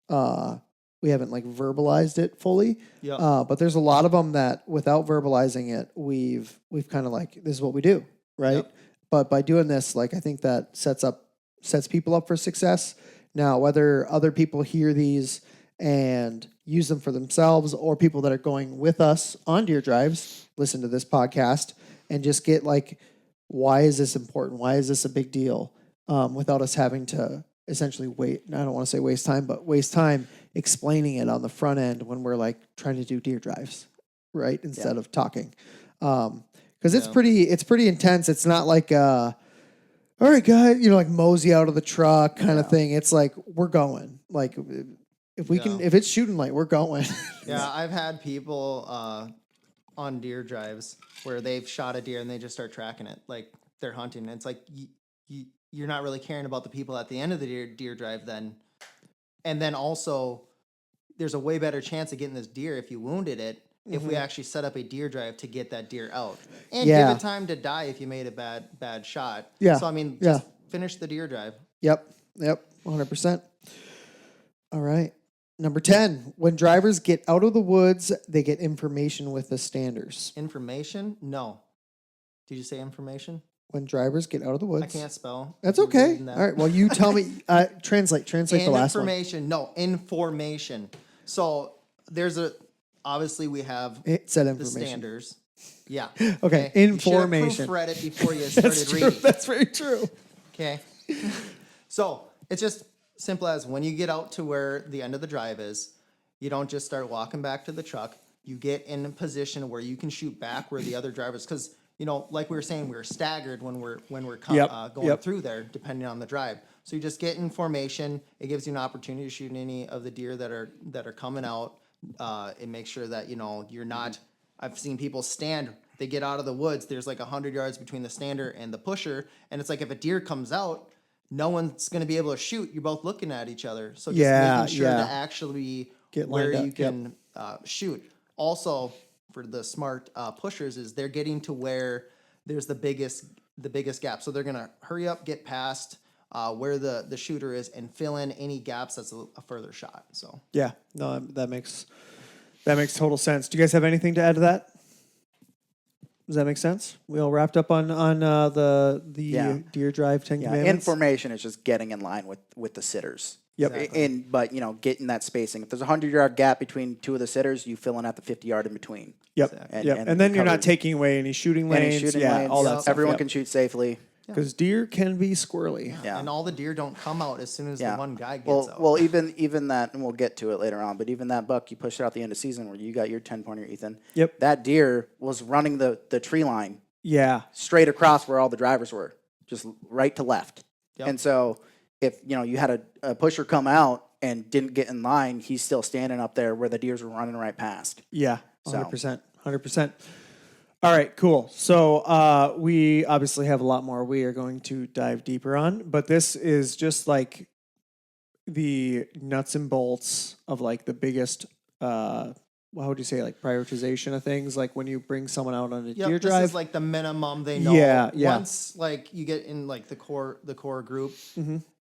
like verbalized it fully. Yeah. But there's a lot of them that without verbalizing it, we've kind of like, this is what we do. Right. Yep. But by doing this, like, I think that sets people up for success. Now, whether other people hear these and use them for themselves, or people that are going with us on deer drives, listen to this podcast and just get like, why is this important? Why is this a big deal? Without us having to essentially I don't want to say waste time, but waste time explaining it on the front end when we're like trying to do deer drives, right? Instead of talking. Because it's pretty intense. It's not like, all right, guys, like mosey out of the truck kind of thing. It's like, we're going. Like, if we can, if it's shooting light, we're going. Yeah, I've had people on deer drives where they've shot a deer and they just start tracking it, like they're hunting. And it's like you're not really caring about the people at the end of the deer drive then. And then also, there's a way better chance of getting this deer if you wounded it if we actually set up a deer drive to get that deer out and Yeah. give it time to die if you made a bad shot. Yeah. So I mean, Yeah. just finish the deer drive. Yep, 100%. All right. Number 10, when drivers get out of the woods, they get information with the standers. Information? No. Did you say information? When drivers get out of the woods. I can't spell. That's You're okay. reading that. All right. Well, you tell me. Translate the last one. Information. No, information. So there's obviously we have It said the information. standards. Yeah. Okay, You should have information. proofread it before you That's started true. reading. That's very true. Okay. So it's just simple as when you get out to where the end of the drive is, you don't just start walking back to the truck. You get in a position where you can shoot back where the other drivers, because like we were saying, we're staggered when we're going through there, depending on the drive. So you just get in formation. It gives you an opportunity to shoot any of the deer that are coming out. It makes sure that you're not. I've seen people stand. They get out of the woods. There's like 100 yards between the stander and the pusher, and it's like if a deer comes out, no one's going to be able to shoot. You're both looking at each other. So just making sure to actually Get where lined up, you can shoot. Also, for the smart pushers, is they're getting to where there's the biggest the biggest gap. So they're gonna hurry up, get past where the shooter is, and fill in any gaps that's a further shot. So Yeah, no, that makes total sense. Do you guys have anything to add to that? Does that make sense? We all wrapped up on the Yeah. Deer Drive 10 Yeah, Commandments? information is just getting in line with the sitters. Yep. But getting that spacing. If there's a 100-yard gap between two of the sitters, you fill in at the 50-yard in between. Yep. And- Yep. and And then you're not covered. taking away any shooting Any lanes. shooting yeah, lanes, all that stuff. everyone can shoot safely. Because deer can be squirrely. Yeah. and all the deer don't come out as soon as Yeah. the one guy gets Well, out. well, even that, and we'll get to it later on. But even that buck you pushed out the end of season, where you got your 10-pointer, Ethan. Yep. That deer was running the tree line Yeah. straight across where all the drivers were, just right to left. Yep. And so, if you had a pusher come out and didn't get in line, he's still standing up there where the deers were running right past. Yeah. So- 100%. 100%. All right, cool. So we obviously have a lot more we are going to dive deeper on, but this is just like the nuts and bolts of like the biggest, how would you say, like prioritization of things? Like when you bring someone out on a Yep, deer this drive. is like the minimum they know. Yeah, yeah. Once like you get in like the core group,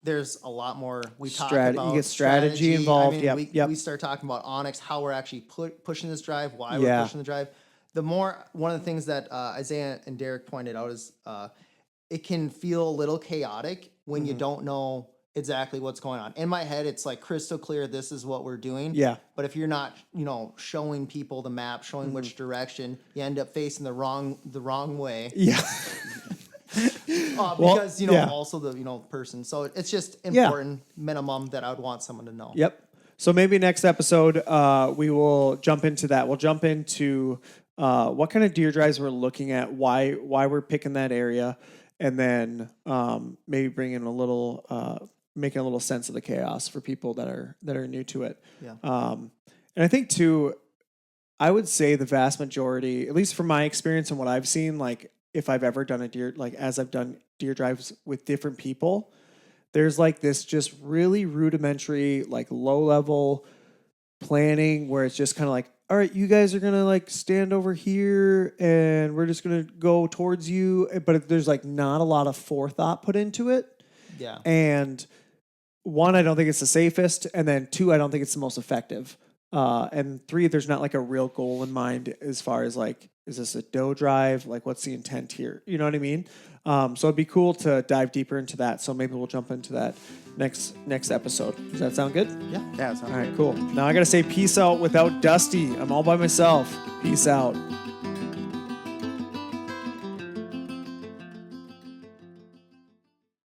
there's a lot more we talk Strat- you about. get strategy involved. I mean, Yep, yep. we start talking about Onyx, how we're actually pushing this drive, why Yeah. we're pushing the drive. The more one of the things that Isaiah and Derek pointed out is it can feel a little chaotic when Mm-hmm. you don't know exactly what's going on. In my head, it's like crystal clear. This is what we're doing. Yeah. But if you're not, showing people the map, showing Mm-hmm. which direction, you end up facing the wrong way. yeah. Because yeah. also the person. So it's just important minimum that I would want someone to know. Yep. So maybe next episode, we will jump into that. We'll jump into what kind of deer drives we're looking at, why we're picking that area, and then maybe bring in a little, making a little sense of the chaos for people that are new to it. Yeah. And I think too, I would say the vast majority, at least from my experience and what I've seen, like if I've ever done a deer, like as I've done deer drives with different people, there's like this just really rudimentary, like low level planning where it's just kind of like, all right, you guys are going to like stand over here and we're just going to go towards you. But there's like not a lot of forethought put into it. Yeah. And one, I don't think it's the safest. And then two, I don't think it's the most effective. And three, there's not like a real goal in mind as far as like, is this a doe drive? Like, what's the intent here? You know what I mean? So it'd be cool to dive deeper into that. So maybe we'll jump into that next episode. Does that sound good? Yeah. Yeah, it sounds All right, cool. Now I got to say peace out without Dusty. I'm all by myself. Peace out.